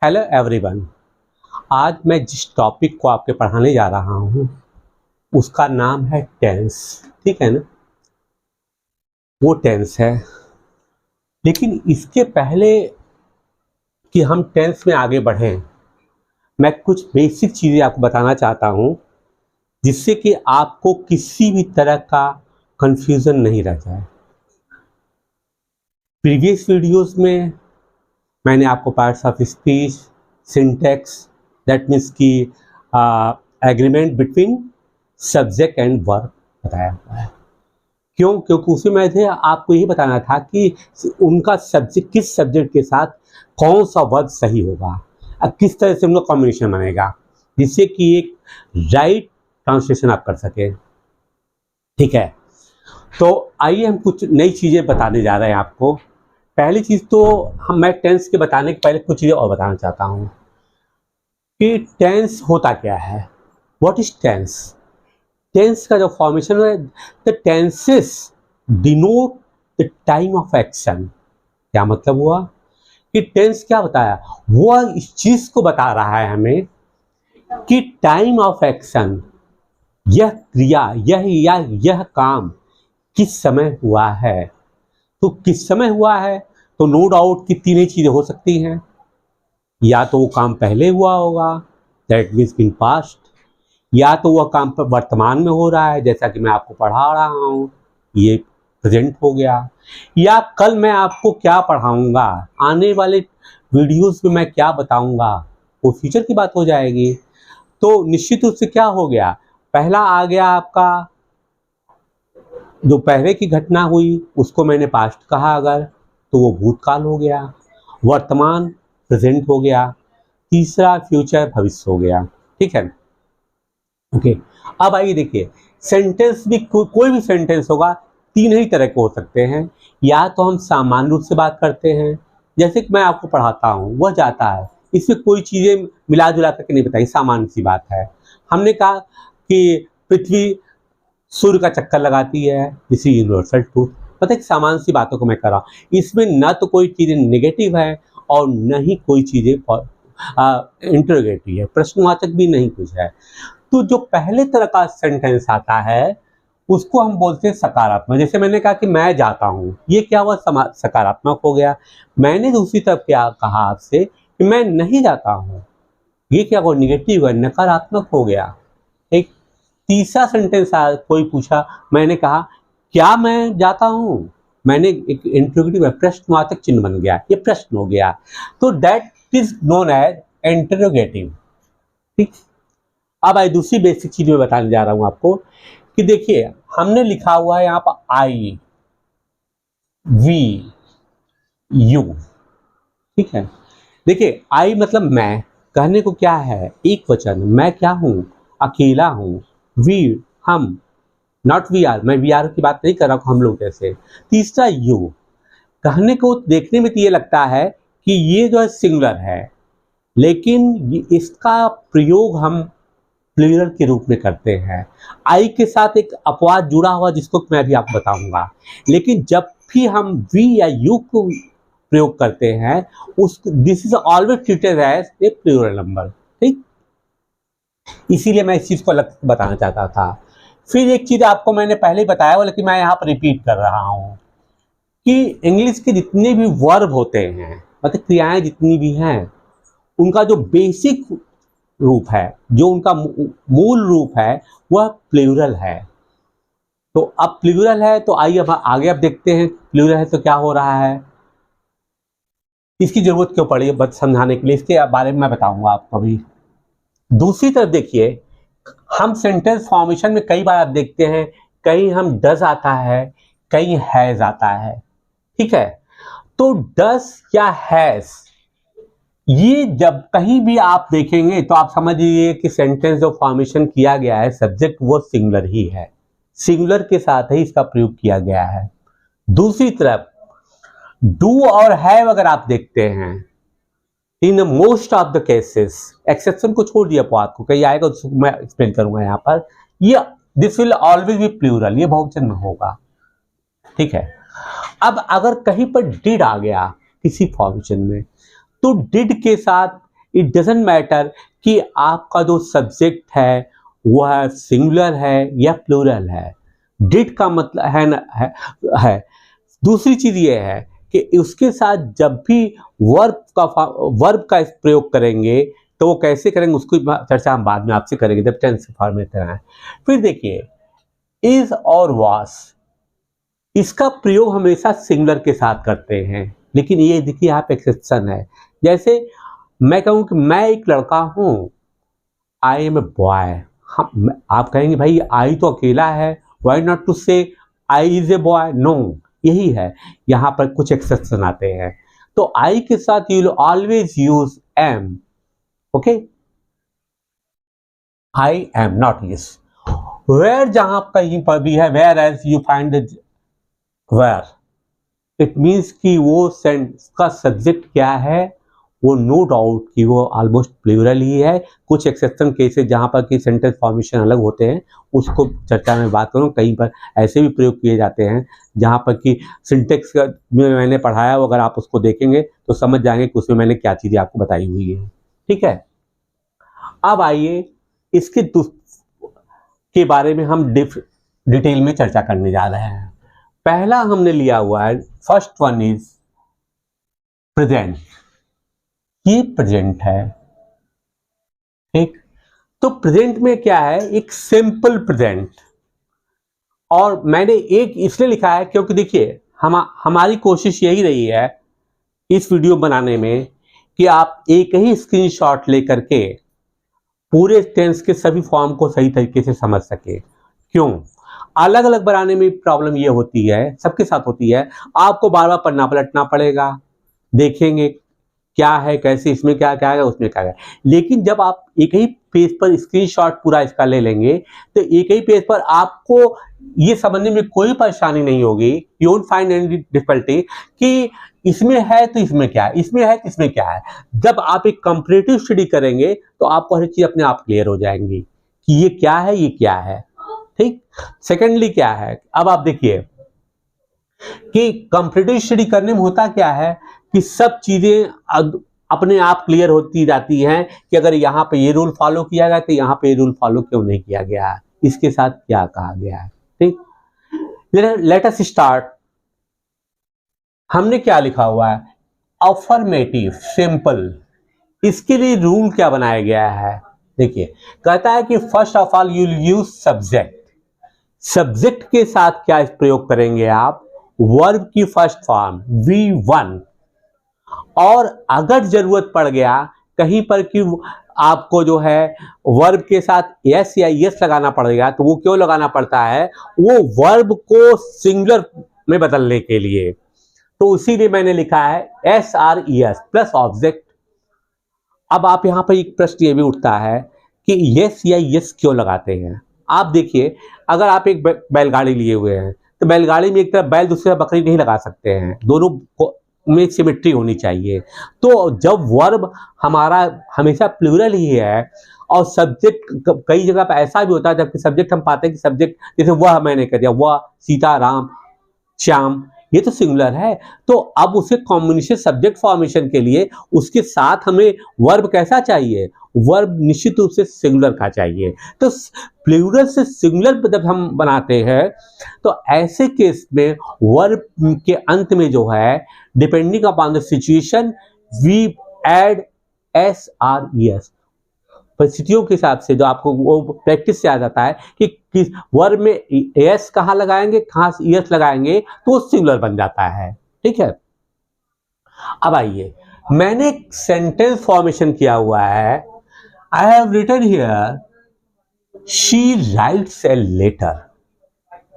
Hello everyone. आज मैं जिस टॉपिक को आपके पढ़ाने जा रहा हूँ उसका नाम है टेंस। ठीक है ना, वो टेंस है। लेकिन इसके पहले कि हम टेंस में आगे बढ़ें, मैं कुछ बेसिक चीज़ें आपको बताना चाहता हूँ जिससे कि आपको किसी भी तरह का कंफ्यूजन नहीं रह जाए। प्रीवियस वीडियोस में मैंने आपको parts of speech, syntax, that means की agreement between subject and verb बताया हुआ है। क्योंकि उसमें मैंने आपको यही बताना था कि उनका सब्जेक्ट किस सब्जेक्ट के साथ कौन सा वर्ब सही होगा, किस तरह से उनका कॉम्बिनेशन बनेगा जिससे कि एक राइट ट्रांसलेशन आप कर सके। ठीक है, तो आइए हम कुछ नई चीज़ें बताने जा रहे हैं आपको। पहली चीज़ तो मैं टेंस के बताने के पहले कुछ चीज़ें और बताना चाहता हूँ कि टेंस होता क्या है। What is tense? टेंस का जो फॉर्मेशन है, the tenses denote the time of action. क्या मतलब हुआ कि टेंस क्या बताया, वो इस चीज को बता रहा है हमें कि टाइम ऑफ एक्शन, यह क्रिया, यह काम किस समय हुआ है। तो किस समय हुआ है, तो नो डाउट कि तीन ही चीजें हो सकती हैं। या तो वो काम पहले हुआ होगा, दैट मीन्स इन पास्ट, या तो वह काम पर वर्तमान में हो रहा है जैसा कि मैं आपको पढ़ा रहा हूँ, ये प्रेजेंट हो गया, या कल मैं आपको क्या पढ़ाऊंगा, आने वाले वीडियोस में मैं क्या बताऊंगा, वो फ्यूचर की बात हो जाएगी। तो निश्चित रूप से क्या हो गया, पहला आ गया आपका जो पहले की घटना हुई उसको मैंने पास्ट कहा अगर, तो वो भूतकाल हो गया, वर्तमान प्रेजेंट हो गया, तीसरा फ्यूचर भविष्य हो गया। ठीक है, ओके। अब आइए देखिए, सेंटेंस भी कोई भी सेंटेंस होगा तीन ही तरह के हो सकते हैं। या तो हम सामान्य रूप से बात करते हैं, जैसे कि मैं आपको पढ़ाता हूँ, वह जाता है, इसमें कोई चीज़ें मिला जुला करके नहीं बताई, सामान्य सी बात है। हमने कहा कि पृथ्वी सूर्य का चक्कर लगाती है, दिस इज यूनिवर्सल ट्रूथ। पता है, सामान्य सी बातों को मैं कर रहा हूँ, इसमें न तो कोई चीज़ें नेगेटिव है और न ही कोई चीज़ें इंटरोगेटिव है, प्रश्नवाचक भी नहीं कुछ है। तो जो पहले तरह का सेंटेंस आता है उसको हम बोलते हैं सकारात्मक। जैसे मैंने कहा कि मैं जाता हूँ, ये क्या हुआ, सकारात्मक हो गया। मैंने दूसरी तरफ क्या कहा आपसे कि मैं नहीं जाता हूँ, ये क्या हुआ, निगेटिव है, नकारात्मक हो गया। एक तीसरा सेंटेंस कोई पूछा, मैंने कहा क्या मैं जाता हूँ, मैंने एक इंटरोगेटिव है, प्रश्नवाचक चिन्ह बन गया, ये प्रश्न हो गया, तो that is known as interrogative. ठीक। अब आई दूसरी बेसिक चीज मैं बताने जा रहा हूं आपको कि देखिए, हमने लिखा हुआ है यहाँ पर आई वी यू। ठीक है, देखिए आई मतलब मैं, कहने को क्या है, एक वचन, मैं क्या हूं, अकेला हूं। वी हम, नॉट वी आर, मैं वी आर की बात नहीं कर रहा हूं हम लोग जैसे। तीसरा यू, कहने को देखने में तो ये लगता है कि ये जो है सिंगुलर है, लेकिन इसका प्रयोग हम प्लूरल के रूप में करते हैं। आई के साथ एक अपवाद जुड़ा हुआ जिसको मैं भी आपको बताऊंगा। लेकिन जब भी हम वी या यू को प्रयोग करते हैं, उस this is always treated as a plural number. ठीक, इसीलिए मैं इस चीज को अलग बताना चाहता था। फिर एक चीज आपको मैंने पहले ही बताया हुआ, लेकिन मैं यहाँ पर रिपीट कर रहा हूँ कि इंग्लिश के जितने भी वर्ब होते हैं, मतलब क्रियाएं जितनी भी हैं, उनका जो बेसिक रूप है, जो उनका मूल रूप है, वह प्लूरल है। तो अब प्लूरल है तो आइए अब आगे अब देखते हैं प्लूरल है तो क्या हो रहा है, इसकी जरूरत क्यों पड़ी बस समझाने के लिए, इसके बारे में मैं बताऊंगा आपको अभी। दूसरी तरफ देखिए, हम सेंटेंस फॉर्मेशन में कई बार आप देखते हैं, कहीं हम डज आता है, कहीं हैज आता है। ठीक है, तो डज या हैज, ये जब कहीं भी आप देखेंगे तो आप समझिए कि सेंटेंस जो फॉर्मेशन किया गया है, सब्जेक्ट वो सिंगुलर ही है, सिंगुलर के साथ ही इसका प्रयोग किया गया है। दूसरी तरफ डू और हैव अगर आप देखते हैं, in most of the cases, exception को छोड़ दिया, बात को कहीं आएगा तो मैं एक्सप्लेन करूंगा यहाँ पर, ये this will always be plural, ये बहुवचन में होगा। ठीक है, अब अगर कहीं पर डिड आ गया किसी फॉर्मेशन में, तो डिड के साथ इट डजंट मैटर कि आपका जो सब्जेक्ट है वह सिंगुलर है या प्लूरल है। डिड का मतलब है न, है। दूसरी चीज ये है कि उसके साथ जब भी वर्ब का प्रयोग करेंगे तो वो कैसे करेंगे उसको चर्चा हम बाद में आपसे करेंगे जब टेंस फॉर्म में है। फिर देखिए इज और वाज, इसका प्रयोग हमेशा सिंगुलर के साथ करते हैं, लेकिन ये देखिए यहाँ पे एक्सेप्शन है। जैसे मैं कहूँ कि मैं एक लड़का हूँ, आई एम ए बॉय, हम आप कहेंगे भाई आई तो अकेला है, वाई नॉट टू से I is a boy, no, यही है, यहाँ पर कुछ एक्सेप्शन आते हैं। तो आई के साथ you will always use am, okay, I am not is. Where जहां कहीं पर भी है, where as you find where, it means कि वो सेंटेंस का सब्जेक्ट क्या है, वो नो डाउट कि वो ऑलमोस्ट प्लूरल ही है। कुछ एक्सेप्शन केसेस जहाँ पर कि सेंटेंस फॉर्मेशन अलग होते हैं उसको चर्चा में बात करूँ। कहीं पर ऐसे भी प्रयोग किए जाते हैं जहाँ पर कि सिंटेक्स में मैंने पढ़ाया, अगर आप उसको देखेंगे तो समझ जाएंगे कि उसमें मैंने क्या चीज़ें आपको बताई हुई है। ठीक है, अब आइए इसके के बारे में हम डिटेल में चर्चा करने जा रहे हैं। पहला हमने लिया हुआ है, फर्स्ट वन इज प्रेजेंट। ये प्रेजेंट है, ठीक। तो प्रेजेंट में क्या है, एक सिंपल प्रेजेंट, और मैंने एक इसलिए लिखा है क्योंकि देखिए हमारी कोशिश यही रही है इस वीडियो बनाने में कि आप एक ही स्क्रीनशॉट लेकर के पूरे टेंस के सभी फॉर्म को सही तरीके से समझ सके। क्यों, अलग अलग बनाने में प्रॉब्लम ये होती है, सबके साथ होती है, आपको बार बार पढ़ना पलटना पड़ेगा, देखेंगे क्या है कैसे, इसमें क्या क्या है उसमें क्या है। लेकिन जब आप एक ही पेज पर स्क्रीनशॉट पूरा इसका ले लेंगे तो एक ही पेज पर आपको ये समझने में कोई परेशानी नहीं होगी, you won't find any difficulty कि इसमें है तो इसमें क्या है, इसमें है तो इसमें क्या है। जब आप एक कंपैरेटिव स्टडी करेंगे तो आपको हर चीज अपने आप क्लियर हो जाएंगी कि ये क्या है, ये क्या है, ठीक। सेकेंडली क्या है, अब आप देखिए कि कंपैरेटिव स्टडी करने में होता क्या है कि सब चीजें अपने आप क्लियर होती जाती हैं कि अगर यहाँ पे ये रूल फॉलो किया गया तो यहाँ पे ये रूल फॉलो क्यों नहीं किया गया, इसके साथ क्या कहा गया है, ठीक। Let us start. हमने क्या लिखा हुआ है, अफर्मेटिव सिंपल, इसके लिए रूल क्या बनाया गया है, देखिए कहता है कि first of all you use subject. Subject के साथ क्या प्रयोग करेंगे आप, वर्ब की फर्स्ट फॉर्म V1, और अगर जरूरत पड़ गया कहीं पर कि आपको जो है वर्ब के साथ यस या यस लगाना पड़ेगा तो वो क्यों लगाना पड़ता है, वो वर्ब को सिंगुलर में बदलने के लिए। तो इसीलिए मैंने लिखा है SRES प्लस ऑब्जेक्ट। अब आप यहां पर एक प्रश्न ये भी उठता है कि यस या यस क्यों लगाते हैं। आप देखिए अगर आप एक बैलगाड़ी लिए हुए हैं तो बैलगाड़ी में एक तरफ बैल दूसरी तरफ बकरी नहीं लगा सकते हैं, दोनों में सिमेट्री होनी चाहिए। तो जब वर्ब हमारा हमेशा प्लूरल ही है और सब्जेक्ट कई जगह पर ऐसा भी होता है जबकि सब्जेक्ट हम पाते हैं कि सब्जेक्ट जैसे वह मैंने कह दिया, वह सीता राम श्याम, ये तो सिंगुलर है। तो अब उसे कॉम्बिनेशन सब्जेक्ट फॉर्मेशन के लिए उसके साथ हमें वर्ब कैसा चाहिए, वर्ब निश्चित रूप से सिंगुलर का चाहिए। तो प्लूरल से सिंगुलर जब हम बनाते हैं तो ऐसे केस में वर्ब के अंत में जो है depending upon the situation we add SRES। परिस्थितियों के हिसाब से जो आपको वो प्रैक्टिस से आ जाता है कि किस वर्ब में एस कहाँ लगाएंगे, कहाँ एस लगाएंगे तो वो सिंगुलर बन जाता है, ठीक है। अब आइए मैंने एक सेंटेंस फॉर्मेशन किया हुआ है, I have written here she writes a letter,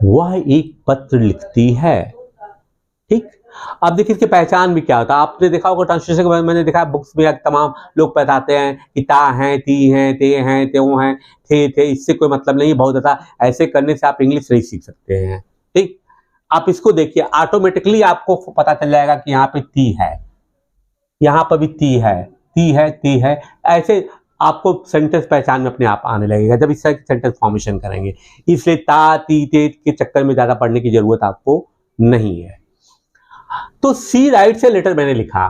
वह एक पत्र लिखती है, ठीक। अब देखिए इसकी पहचान भी क्या होता है, आपने देखा होगा ट्रांसलेशन के बाद मैंने देखा बुक्स में तमाम लोग बताते हैं कि ता हैं, ती हैं, ते हैं, त्यों हैं, थे, इससे कोई मतलब नहीं। बहुत ज़्यादा ऐसे करने से आप इंग्लिश नहीं सीख सकते हैं, ठीक। आप इसको देखिए ऑटोमेटिकली आपको पता चल जाएगा कि यहाँ पे ती है, यहाँ पर भी ती है, ती है, ऐसे आपको सेंटेंस पहचान में अपने आप आने लगेगा जब इस तरह की सेंटेंस फॉर्मेशन करेंगे। इसलिए ता ती ते के चक्कर में ज़्यादा पढ़ने की जरूरत आपको नहीं है। तो सी राइट से लेटर मैंने लिखा।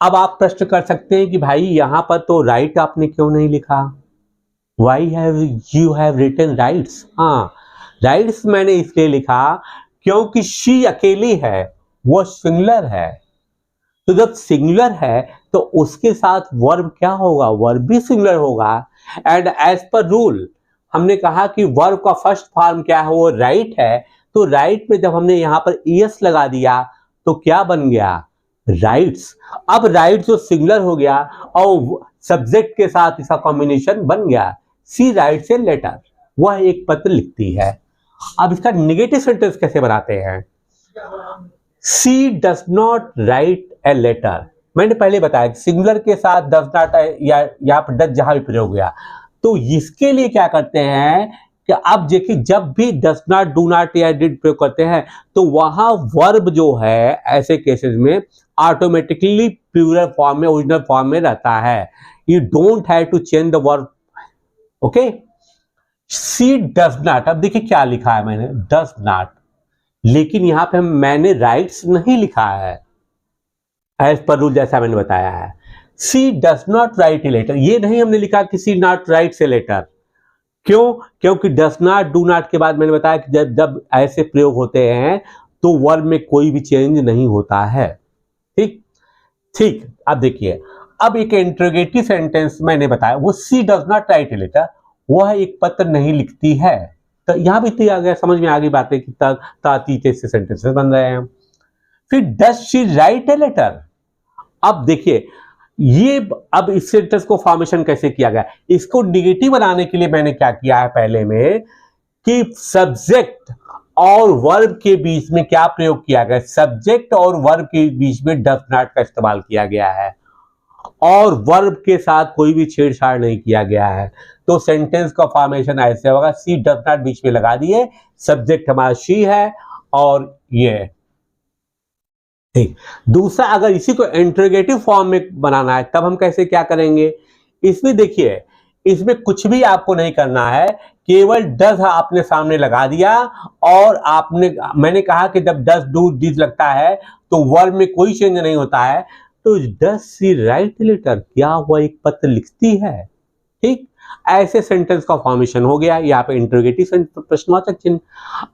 अब आप प्रश्न कर सकते हैं कि भाई यहां पर तो राइट आपने क्यों नहीं लिखा, why have you have written writes. हाँ, राइट्स मैंने इसलिए लिखा क्योंकि शी अकेली है, वो सिंगुलर है। तो जब सिंगुलर है तो उसके साथ वर्ब क्या होगा, वर्ब भी सिंगुलर होगा। एंड एज पर रूल हमने कहा कि वर्ब का फर्स्ट फॉर्म क्या है, वो राइट है। तो राइट में जब हमने यहां पर ईएस लगा दिया तो क्या बन गया, राइट्स। अब राइट जो सिंगुलर हो गया और सब्जेक्ट के साथ इसका कॉम्बिनेशन बन गया, सी राइट्स ए लेटर, वह एक पत्र लिखती है। अब इसका नेगेटिव सेंटेंस कैसे बनाते हैं, she does not write a letter. मैंने पहले बताया कि सिंगुलर के साथ डज नॉट या यहाँ पर डज जहां भी प्रयोग हुआ, तो इसके लिए क्या करते हैं कि अब देखिए जब भी डज नॉट, डू नॉट या डिड प्रयोग करते हैं तो वहां वर्ब जो है ऐसे केसेस में ऑटोमेटिकली प्लूरल फॉर्म में, ओरिजिनल फॉर्म में रहता है। You don't have to change the verb. Okay, she does not, अब देखिए क्या लिखा है मैंने, डज नॉट, लेकिन यहां पे मैंने राइट्स नहीं लिखा है एज पर रूल जैसा मैंने बताया है। She does not write a letter, ये नहीं हमने लिखा कि she not writes a letter. क्यों, क्योंकि डज नॉट, डू नॉट के बाद मैंने बताया कि जब जब ऐसे प्रयोग होते हैं तो वर्ब में कोई भी चेंज नहीं होता है। ठीक ठीक, अब देखिए, अब एक इंट्रोगेटिव सेंटेंस मैंने बताया, वो she does not write a letter, वह एक पत्र नहीं लिखती है। तो यहां भी तो आ गया, समझ में आ गई बातें कि तातीते से सेंटेंसेस बन रहे हैं। फिर does she write a letter, अब देखिए ये, अब इस सेंटेंस को फॉर्मेशन कैसे किया गया, इसको निगेटिव बनाने के लिए मैंने क्या किया है पहले में कि सब्जेक्ट और वर्ब के बीच में क्या प्रयोग किया गया, सब्जेक्ट और वर्ब के बीच में डज नॉट का इस्तेमाल किया गया है और वर्ब के साथ कोई भी छेड़छाड़ नहीं किया गया है। तो सेंटेंस का फॉर्मेशन ऐसे होगा, सी डज नॉट बीच में लगा दिए, सब्जेक्ट हमारा शी है और ये ठीक। दूसरा, अगर इसी को इंट्रोगेटिव फॉर्म में बनाना है तब हम कैसे क्या करेंगे, इसमें देखिए, इसमें कुछ भी आपको नहीं करना है, केवल डज आपने सामने लगा दिया और आपने, मैंने कहा कि जब डज, डू, डिड लगता है तो वर्ब में कोई चेंज नहीं होता है। तो डज सी राइट लेटर, क्या वह एक पत्र लिखती है। ठीक, ऐसे सेंटेंस का फॉर्मेशन हो गया। यहाँ पे इंट्रोगेटिव प्रश्नवाचक चिन्ह।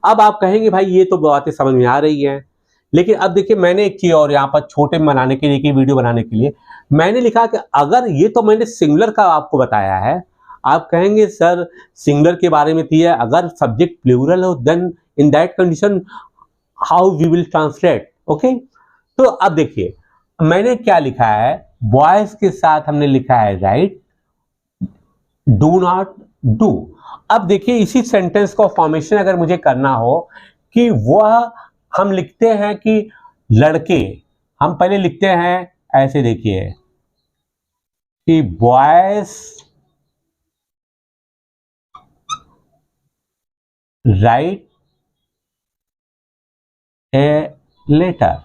अब आप कहेंगे भाई ये तो बातें समझ में आ रही है, लेकिन अब देखिए मैंने एक चीज और यहाँ पर छोटे बनाने के लिए, कि वीडियो बनाने के लिए मैंने लिखा कि अगर ये तो मैंने सिंगुलर का आपको बताया है, आप कहेंगे सर सिंगुलर के बारे में थी है, अगर सब्जेक्ट प्लूरल हो then in that condition how we will translate. Okay, तो अब देखिए मैंने क्या लिखा है, बॉयज के साथ हमने लिखा है राइट, डू नॉट, डू। अब देखिए इसी सेंटेंस का फॉर्मेशन अगर मुझे करना हो कि वह, हम लिखते हैं कि लड़के, हम पहले लिखते हैं ऐसे, देखिए कि बॉयज राइट ए लेटर।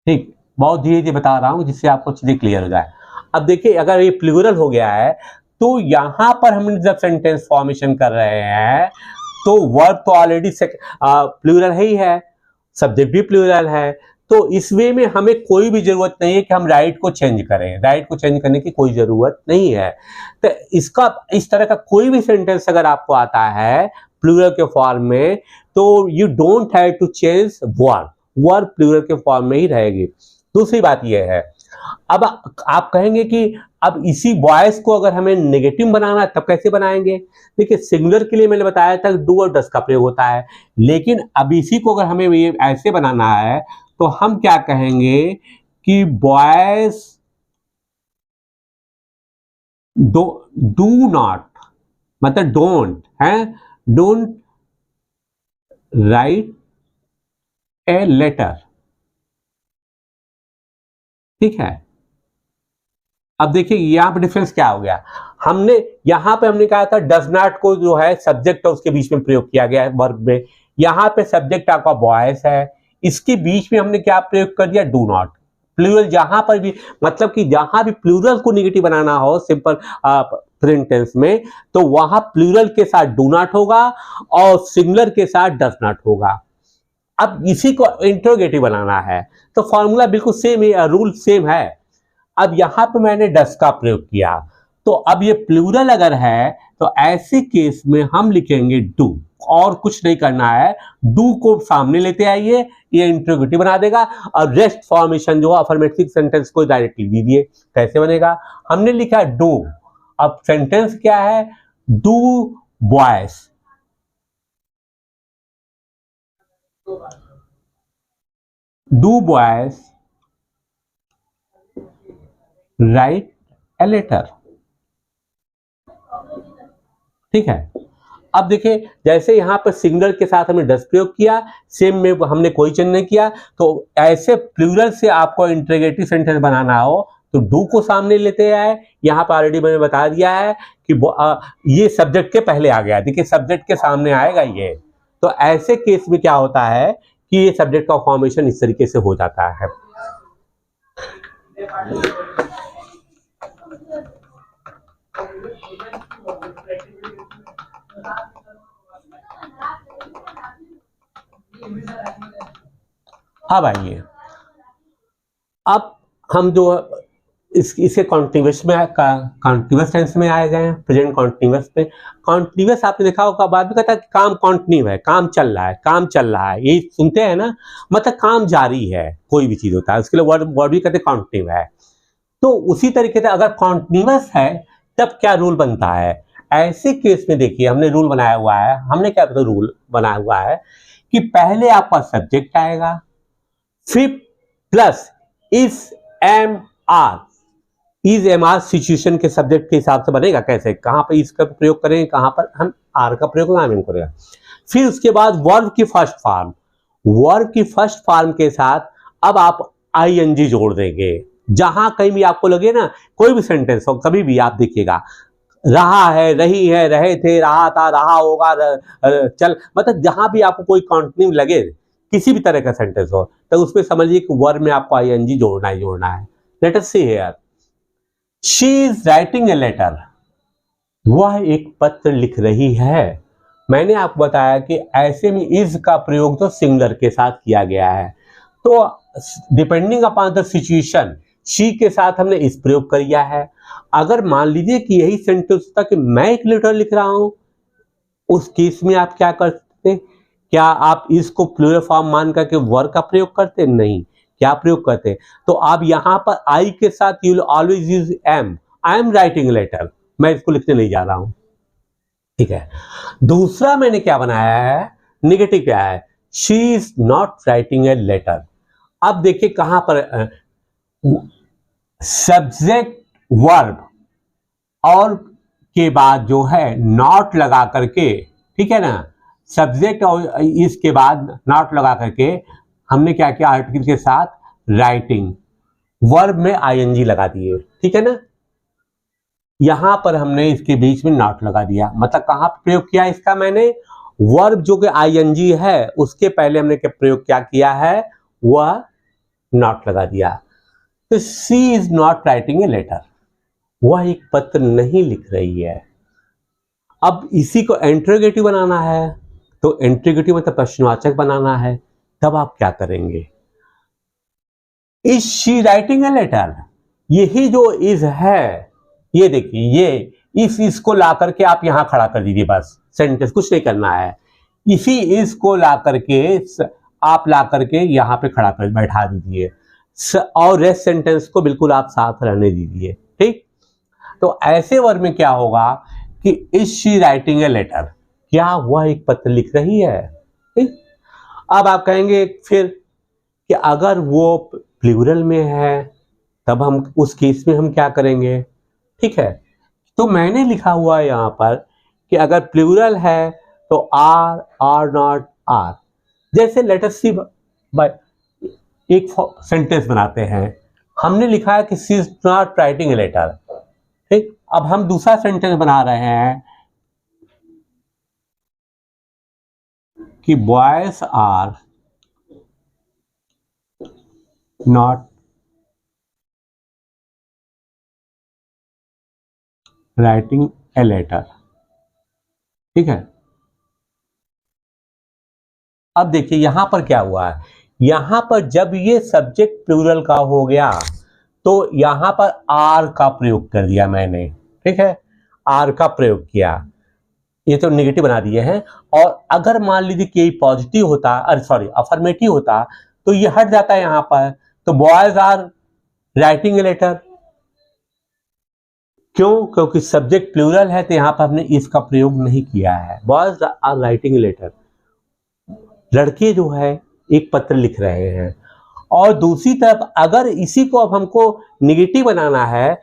ठीक, बहुत धीरे धीरे बता रहा हूं जिससे आपको चीजें क्लियर हो जाए। अब देखिए अगर ये प्लूरल हो गया है तो यहां पर हम जब सेंटेंस फॉर्मेशन कर रहे हैं तो वर्ब तो ऑलरेडी प्लूरल ही है, सब्जेक्ट भी प्लूरल है, तो इस वे में हमें कोई भी जरूरत नहीं है कि हम राइट को चेंज करें, राइट को चेंज करने की कोई जरूरत नहीं है। तो इसका, इस तरह का कोई भी सेंटेंस अगर आपको आता है प्लूरल के फॉर्म में तो you don't have to change verb, verb plural के फॉर्म में ही रहेगी। दूसरी बात यह है, अब आप कहेंगे कि अब इसी वॉइस को अगर हमें नेगेटिव बनाना है तब कैसे बनाएंगे। देखिए सिंगुलर के लिए मैंने बताया था डू और डज का प्रयोग होता है, लेकिन अब इसी को अगर हमें ये ऐसे बनाना है तो हम क्या कहेंगे कि बॉयज डू नॉट, मतलब डोंट है, डोंट राइट ए लेटर। ठीक है, अब देखिए यहां पर डिफरेंस क्या हो गया, हमने यहां पे हमने कहा था डज नॉट को जो है सब्जेक्ट और उसके बीच में प्रयोग किया गया है वर्ब में, यहां पे सब्जेक्ट आपका बॉयज है, इसके बीच में हमने क्या प्रयोग कर दिया, डू नॉट। प्लूरल जहां पर भी, मतलब कि जहां भी प्लूरल को निगेटिव बनाना हो सिंपल प्रेजेंट टेंस में तो वहां प्लूरल के साथ डू नॉट होगा और सिंगुलर के साथ डज नॉट होगा। अब इसी को इंट्रोगेटिव बनाना है, तो फॉर्मूला बिल्कुल सेम है, रूल सेम है। अब यहां पे मैंने डस का प्रयोग किया, तो अब ये प्लूरल अगर है तो ऐसे केस में हम लिखेंगे डू, और कुछ नहीं करना है, डू को सामने लेते आइए, ये इंट्रोगेटिव बना देगा, और रेस्ट फॉर्मेशन जो अफर्मेटिव सेंटेंस को डायरेक्टली दीजिए। कैसे बनेगा? हमने लिखा डू, अब सेंटेंस क्या है? Do boys, do boys write a letter. ठीक है। अब देखिए, जैसे यहां पर सिंगुलर के साथ हमने डस प्रयोग किया, सेम में हमने कोई चेंज नहीं किया, तो ऐसे प्लूरल से आपको इंट्रोगेटिव सेंटेंस बनाना हो तो डू को सामने लेते आए। यहां पर ऑलरेडी मैंने बता दिया है कि ये सब्जेक्ट के पहले आ गया, देखिए सब्जेक्ट के सामने आएगा ये, तो ऐसे केस में क्या होता है कि ये सब्जेक्ट का फॉर्मेशन इस तरीके से हो जाता है। अब आइए, अब हम जो इसे कॉन्टिन्यूअस में, कॉन्टिन्यूअस टेंस में आए गए हैं, प्रेजेंट कॉन्टिन्यूअस पे। कॉन्टिन्यूअस आपने देखा होगा, बाद में कहता है काम कॉन्टिन्यू है, काम चल रहा है, काम चल रहा है, यही सुनते हैं ना, मतलब काम जारी है, कोई भी चीज होता है उसके लिए वर्ड वर्ड भी कहते हैं कॉन्टिन्यू है। तो उसी तरीके से अगर कॉन्टिन्यूअस है तब क्या रूल बनता है? ऐसे केस में देखिए, हमने रूल बनाया हुआ है, हमने क्या रूल बनाया हुआ है कि पहले आपका सब्जेक्ट आएगा, फिर plus is am are, is am are situation के सब्जेक्ट के हिसाब से बनेगा। कैसे, कहां पर इसका प्रयोग करेंगे, कहां पर हम आर का प्रयोग नाम करेगा। फिर उसके बाद वर्ब की फर्स्ट फॉर्म, वर्ब की फर्स्ट फॉर्म के साथ अब आप आईएनजी जोड़ देंगे। जहां कहीं भी आपको लगे ना, कोई भी सेंटेंस हो, कभी भी आप देखिएगा, रहा है, रही है, रहे थे, रहा था, रहा होगा, चल, मतलब जहां भी आपको कोई कॉन्टिन्यू लगे, किसी भी तरह का सेंटेंस हो, तो उसमें समझिए कि वर्ब में आपको आईएनजी जोड़ना ही जोड़ना है। Let us see here, she is writing a letter, वह एक पत्र लिख रही है। मैंने आपको बताया कि ऐसे में इज का प्रयोग तो सिंगुलर के साथ किया गया है, तो depending upon the situation she के साथ हमने इस प्रयोग कर दिया है। अगर मान लीजिए कि यही सेंटेंस था कि मैं एक लेटर लिख रहा हूं, उस केस में आप क्या करते? क्या आप इसको प्लूरल फॉर्म मान करके वर्ब का प्रयोग करते? नहीं। क्या प्रयोग करते? तो आप यहां पर आई के साथ you will always use am, I am writing letter, मैं इसको लिखने नहीं जा रहा हूं। ठीक है। दूसरा मैंने क्या बनाया है, निगेटिव क्या है, she is not writing a letter. अब देखिए कहां पर सब्जेक्ट वर्ब और के बाद जो है नॉट लगा करके, ठीक है ना, सब्जेक्ट और इसके बाद नॉट लगा करके हमने क्या किया, आर्टिकल के साथ राइटिंग, वर्ब में आईएनजी लगा दिए। ठीक है ना, यहां पर हमने इसके बीच में नॉट लगा दिया, मतलब कहां प्रयोग किया इसका, मैंने वर्ब जो कि आईएनजी है उसके पहले हमने क्या प्रयोग क्या किया है, वह नॉट लगा दिया। तो she is not writing a letter, वह एक पत्र नहीं लिख रही है। अब इसी को इंट्रोगेटिव बनाना है, तो इंट्रोगेटिव मतलब प्रश्नवाचक बनाना है, तब आप क्या करेंगे, is she writing a letter, यही जो इज है, ये देखिए, ये इस को ला करके आप यहां खड़ा कर दीजिए, बस सेंटेंस कुछ नहीं करना है, इसी इस को ला करके आप ला करके यहां पे खड़ा कर बैठा दीजिए, और रेस्ट सेंटेंस को बिल्कुल आप साथ रहने दीजिए। ठीक, तो ऐसे वर्ड में क्या होगा कि is she writing a letter, क्या वह एक पत्र लिख रही है। ठीक, अब आप कहेंगे फिर कि अगर वो प्लूरल में है तब हम उस केस में हम क्या करेंगे। ठीक है, तो मैंने लिखा हुआ है यहां पर कि अगर प्लूरल है तो आर नॉट आर। जैसे लेट अस सी, एक सेंटेंस बनाते हैं, हमने लिखा है कि she is not writing a letter. ठीक, अब हम दूसरा सेंटेंस बना रहे हैं कि boys are not writing a letter. ठीक है, अब देखिए यहाँ पर क्या हुआ है, यहाँ पर जब ये सब्जेक्ट प्लूरल का हो गया तो यहाँ पर आर का प्रयोग कर दिया मैंने, ठीक है, आर का प्रयोग किया, ये तो निगेटिव बना दिए हैं। और अगर मान लीजिए कि ये पॉजिटिव होता, अरे सॉरी अफर्मेटिव होता, तो ये हट जाता है यहाँ पर, तो boys are writing a letter. क्यों? क्योंकि सब्जेक्ट प्लूरल है तो यहाँ पर हमने इसका प्रयोग नहीं किया है। Boys are writing a letter, लड़के जो है एक पत्र लिख रहे हैं। और दूसरी तरफ अगर इसी को अब हमको निगेटिव बनाना है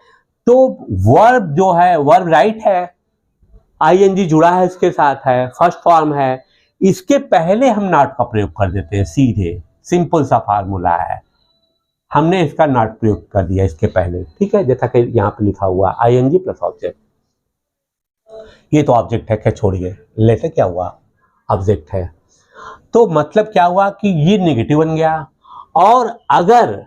तो वर्ब जो है, वर्ब राइट है, आईएनजी जुड़ा है इसके साथ है, फर्स्ट फॉर्म है, इसके पहले हम नॉट का प्रयोग कर देते हैं सीधे, सिंपल सा फार्मूला है, हमने इसका नॉट प्रयोग कर दिया इसके पहले, ठीक है, जैसा कि यहाँ पे लिखा हुआ आईएनजी प्लस ऑब्जेक्ट। ये तो ऑब्जेक्ट है, क्या छोड़िए, लेटर क्या हुआ, ऑब्जेक्ट है। तो मतलब क्या हुआ कि ये नेगेटिव बन गया। और अगर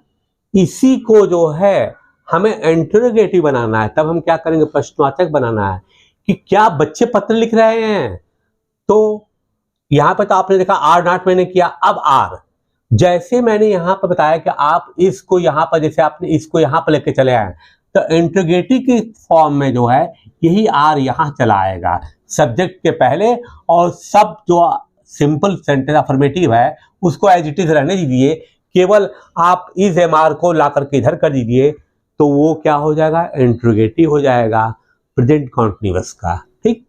इसी को जो है हमें इंटरोगेटिव बनाना है, तब हम क्या करेंगे, प्रश्नवाचक बनाना है कि क्या बच्चे पत्र लिख रहे हैं। तो यहां पर तो आपने देखा आर नॉट मैंने किया, अब आर, जैसे मैंने यहां पर बताया कि आप इसको यहां पर, जैसे आपने इसको यहां पर लेके चले आए, तो इंटरोगेटिव की फॉर्म में जो है यही आर यहां चला आएगा सब्जेक्ट के पहले, और सब जो सिंपल सेंटेंस अफर्मेटिव है उसको एज इट इज रहने दीजिए, केवल आप इस एम आर को ला करके इधर कर दीजिए, तो वो क्या हो जाएगा, इंटरोगेटिव हो जाएगा प्रेजेंट कॉन्टिन्यूअस का, ठीक।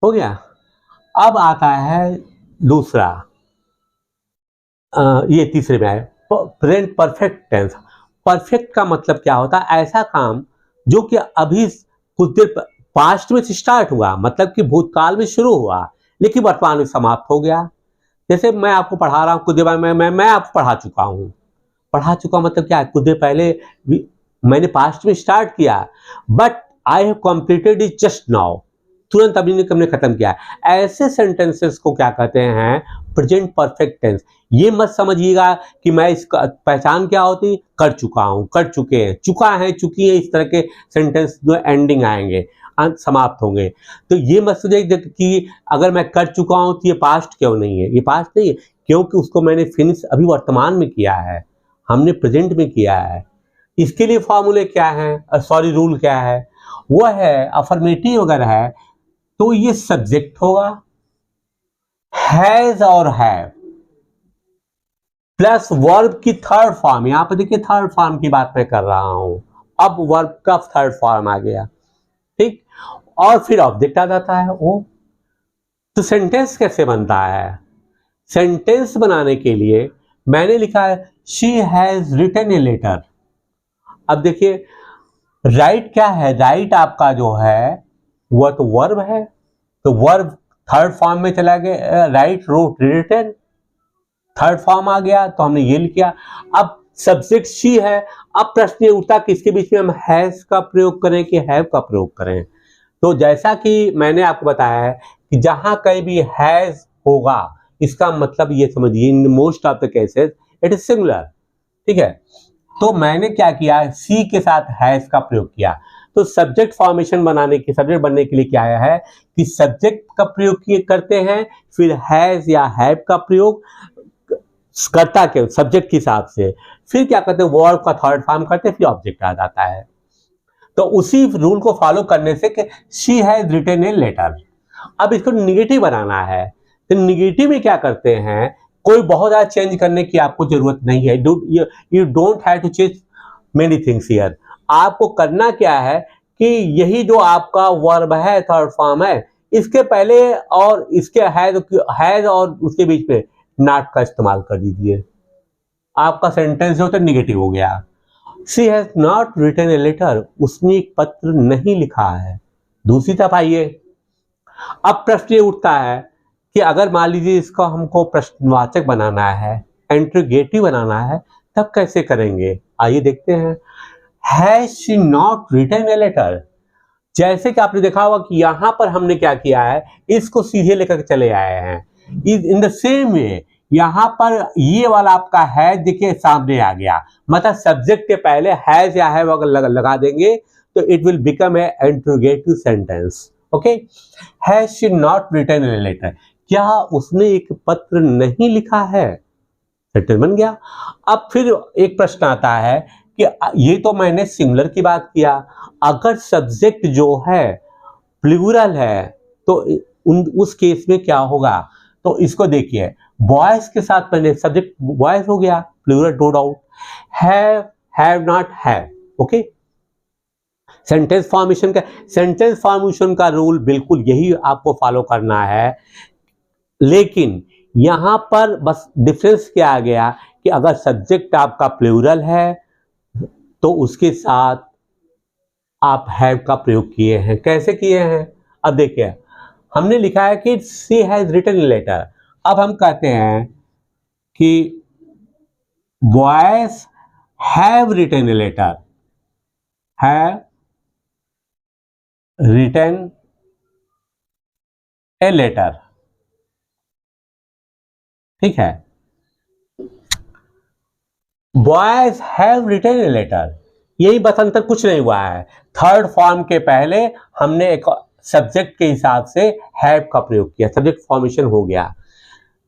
हो गया। अब आता है दूसरा, ये तीसरे में है प्रेजेंट परफेक्ट टेंस। परफेक्ट का मतलब क्या होता है, ऐसा काम जो कि अभी कुछ देर पास्ट में स्टार्ट हुआ, मतलब कि भूतकाल में शुरू हुआ लेकिन वर्तमान में समाप्त हो गया। जैसे मैं आपको पढ़ा रहा हूँ, कुछ देर बाद मैं आपको पढ़ा चुका हूँ। पढ़ा चुका मतलब क्या है, कुछ देर पहले मैंने पास्ट में स्टार्ट किया, but I have completed it just now, तुरंत अभी हमने खत्म किया। ऐसे सेंटेंसेस को क्या कहते हैं, प्रेजेंट परफेक्ट टेंस। ये मत समझिएगा कि मैं इसका पहचान क्या होती, कर चुका हूं, कर चुके हैं, चुका है, चुकी है, इस तरह के सेंटेंस जो एंडिंग आएंगे, अंत समाप्त होंगे। तो ये मत सोचिए कि अगर मैं कर चुका हूं तो ये पास्ट क्यों नहीं है, ये पास्ट नहीं है क्योंकि उसको मैंने फिनिश अभी वर्तमान में किया है, हमने प्रेजेंट में किया है। इसके लिए फॉर्मूले क्या है, सॉरी रूल क्या है, वो है अफर्मेटिव अगर है तो ये सब्जेक्ट होगा, हैज और हैव प्लस वर्ब की थर्ड फॉर्म, यहां पर देखिए थर्ड फॉर्म की बात मैं कर रहा हूं, अब वर्ब का थर्ड फॉर्म आ गया, ठीक, और फिर ऑब्जेक्ट आ जाता है वो। तो सेंटेंस कैसे बनता है, सेंटेंस बनाने के लिए मैंने लिखा है she has written a letter. अब देखिए राइट क्या है, राइट आपका जो है वह तो वर्ब है, तो वर्ब थर्ड फॉर्म में चला गया, write wrote written, third form आ गया, तो हमने ये लिखा। अब सब्जेक्ट शी है, अब प्रश्न ये उठता कि इसके बीच में हम हैज का प्रयोग करें कि हैव का प्रयोग करें। तो जैसा कि मैंने आपको बताया है कि जहां कहीं भी हैज होगा इसका मतलब ये समझिए in most of the cases it is singular, ठीक है। तो मैंने क्या किया, सी के साथ हैज का प्रयोग किया। तो सब्जेक्ट फॉर्मेशन बनाने के, सब्जेक्ट बनने के लिए क्या आया है कि सब्जेक्ट का प्रयोग किए करते हैं, फिर हैज या हैव का प्रयोग करता के सब्जेक्ट के हिसाब से, फिर क्या करते हैं वर्ब का थर्ड फॉर्म करते हैं, फिर ऑब्जेक्ट आ जाता है। तो उसी रूल को फॉलो करने से कि she has written a letter. अब इसको निगेटिव बनाना है, तो निगेटिव में क्या करते हैं, कोई बहुत ज्यादा चेंज करने की आपको जरूरत नहीं है, you don't have to change many things here. आपको करना क्या है कि यही जो आपका वर्ब है थर्ड फॉर्म है, इसके पहले और इसके हैज और उसके बीच में नॉट का इस्तेमाल कर दीजिए, आपका सेंटेंस जो होता है निगेटिव हो गया। She has not written a letter, उसने एक पत्र नहीं लिखा है। दूसरी तरफ आइए, अब प्रश्न ये उठता है कि अगर मान लीजिए इसको हमको प्रश्नवाचक बनाना है, इंटरोगेटिव बनाना है, तब कैसे करेंगे, आइए देखते हैं। Has she not written a letter, जैसे कि आपने देखा होगा कि यहां पर हमने क्या किया है, इसको सीधे लेकर चले आए हैं। इन द सेम वे यहां पर ये वाला आपका हैज देखिए सामने आ गया, मतलब सब्जेक्ट के पहले हैज या हैव अगर लगा देंगे तो it will become a interrogative sentence. Okay, has she not written a letter, क्या उसने एक पत्र नहीं लिखा है, सेंटेंस बन गया। अब फिर एक प्रश्न आता है कि ये तो मैंने सिंगुलर की बात किया, अगर सब्जेक्ट जो है प्लूरल है तो उस केस में क्या होगा, तो इसको देखिए, बॉयज के साथ पहले सब्जेक्ट बॉयज हो गया, plural no doubt, have not have. Okay, sentence formation का रूल बिल्कुल यही आपको फॉलो करना है, लेकिन यहां पर बस डिफरेंस क्या आ गया कि अगर सब्जेक्ट आपका प्लूरल है तो उसके साथ आप हैव का प्रयोग किए हैं। कैसे किए हैं, अब देखिए, हमने लिखा है कि she has written a letter, अब हम कहते हैं कि boys have written a letter, have written a letter, ठीक है, boys have written a letter, यही बस अंतर, कुछ नहीं हुआ है। थर्ड फॉर्म के पहले हमने एक सब्जेक्ट के हिसाब से हैव का प्रयोग किया, सब्जेक्ट फॉर्मेशन हो गया।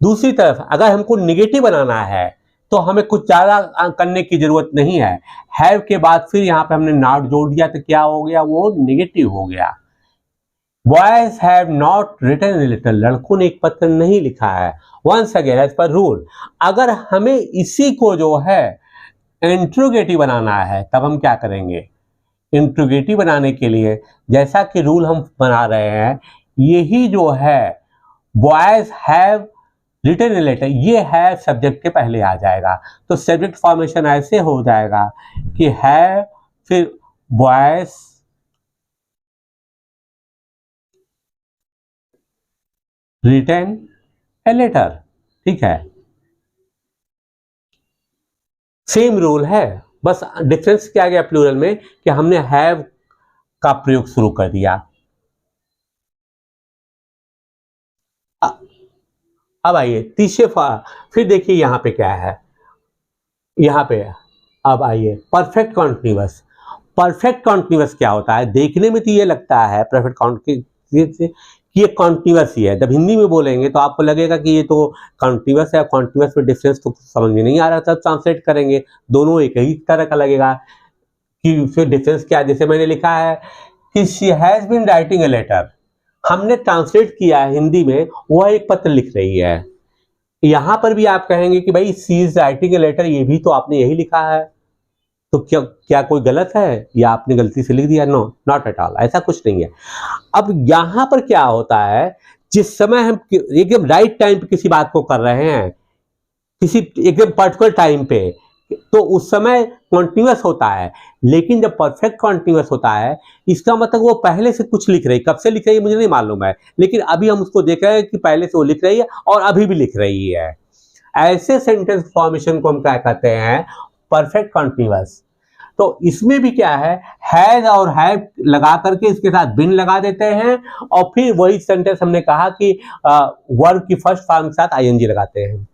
दूसरी तरफ अगर हमको निगेटिव बनाना है तो हमें कुछ ज़्यादा करने की जरूरत नहीं है, हैव के बाद फिर यहाँ पे हमने नॉट जोड़ दिया तो क्या हो गया, वो निगेटिव हो गया। Boys have not written a letter, लड़कों ने एक पत्र नहीं लिखा है। Once again as per rule, अगर हमें इसी को जो है इंट्रोगेटिव बनाना है तब हम क्या करेंगे, इंट्रोगेटिव बनाने के लिए जैसा कि रूल हम बना रहे हैं, यही जो है boys have written a letter, ये है सब्जेक्ट के पहले आ जाएगा, तो सब्जेक्ट फॉर्मेशन ऐसे हो जाएगा कि है फिर बॉयज रिटन ए लेटर, ठीक है, सेम रूल है, बस डिफरेंस क्या गया प्लूरल में कि हमने हैव का प्रयोग शुरू कर दिया। अब आइए तीसरे फिर देखिए यहां पे क्या है, यहां पे अब आइए परफेक्ट कॉन्टिन्यूअस। परफेक्ट कॉन्टिन्यूअस क्या होता है, देखने में तो ये लगता है परफेक्ट कॉन्टिन्यूअस कि ये कॉन्टिन्यूअस ही है, जब हिंदी में बोलेंगे तो आपको लगेगा कि ये तो कॉन्टिन्यूअस है, कॉन्टिन्यूअस में डिफरेंस तो समझ में नहीं आ रहा था, ट्रांसलेट करेंगे दोनों एक ही तरह का लगेगा कि फिर डिफरेंस क्या, जैसे मैंने लिखा है कि she has been writing a letter, हमने ट्रांसलेट किया है हिंदी में, वह एक पत्र लिख रही है। यहां पर भी आप कहेंगे कि भाई सी इज राइटिंग ए लेटर, ये भी तो आपने यही लिखा है, तो क्या क्या कोई गलत है या आपने गलती से लिख दिया, नो नॉट एट ऑल, ऐसा कुछ नहीं है। अब यहां पर क्या होता है, जिस समय हम एकदम राइट टाइम पे किसी बात को कर रहे हैं, किसी एकदम पर्टिकुलर टाइम पे, तो उस समय कॉन्टिन्यूअस होता है, लेकिन जब परफेक्ट कॉन्टिन्यूअस होता है इसका मतलब वो पहले से कुछ लिख रही, कब से लिख रही है मुझे नहीं मालूम है, लेकिन अभी हम उसको देख रहे हैं कि पहले से वो लिख रही है और अभी भी लिख रही है। ऐसे सेंटेंस फॉर्मेशन को हम क्या कहते हैं, परफेक्ट कॉन्टिन्यूअस। तो इसमें भी क्या है, हैज और हैव लगा करके इसके साथ बिन लगा देते हैं और फिर वही सेंटेंस हमने कहा कि वर्ब की फर्स्ट फॉर्म के साथ आईएनजी लगाते हैं।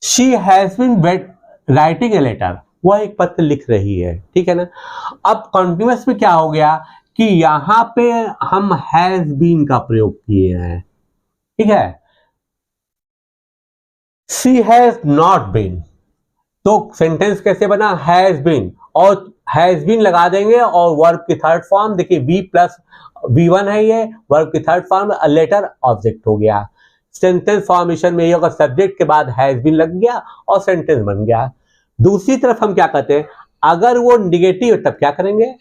She has been writing a letter, वह एक पत्र लिख रही है, ठीक है ना। अब कॉन्टिन्यूअस में क्या हो गया कि यहां पे हम हैज बीन का प्रयोग किए हैं, ठीक है। शी हैज नॉट बीन, तो सेंटेंस कैसे बना, हैज बीन, और हैज बीन लगा देंगे और वर्ब की थर्ड फॉर्म देखिए वी प्लस V1 है, ये वर्ब की थर्ड फॉर्म लेटर ऑब्जेक्ट हो गया। सेंटेंस फॉर्मेशन में ये होगा, सब्जेक्ट के बाद हैज बीन लग गया और सेंटेंस बन गया। दूसरी तरफ हम क्या कहते हैं, अगर वो निगेटिव है तब क्या करेंगे,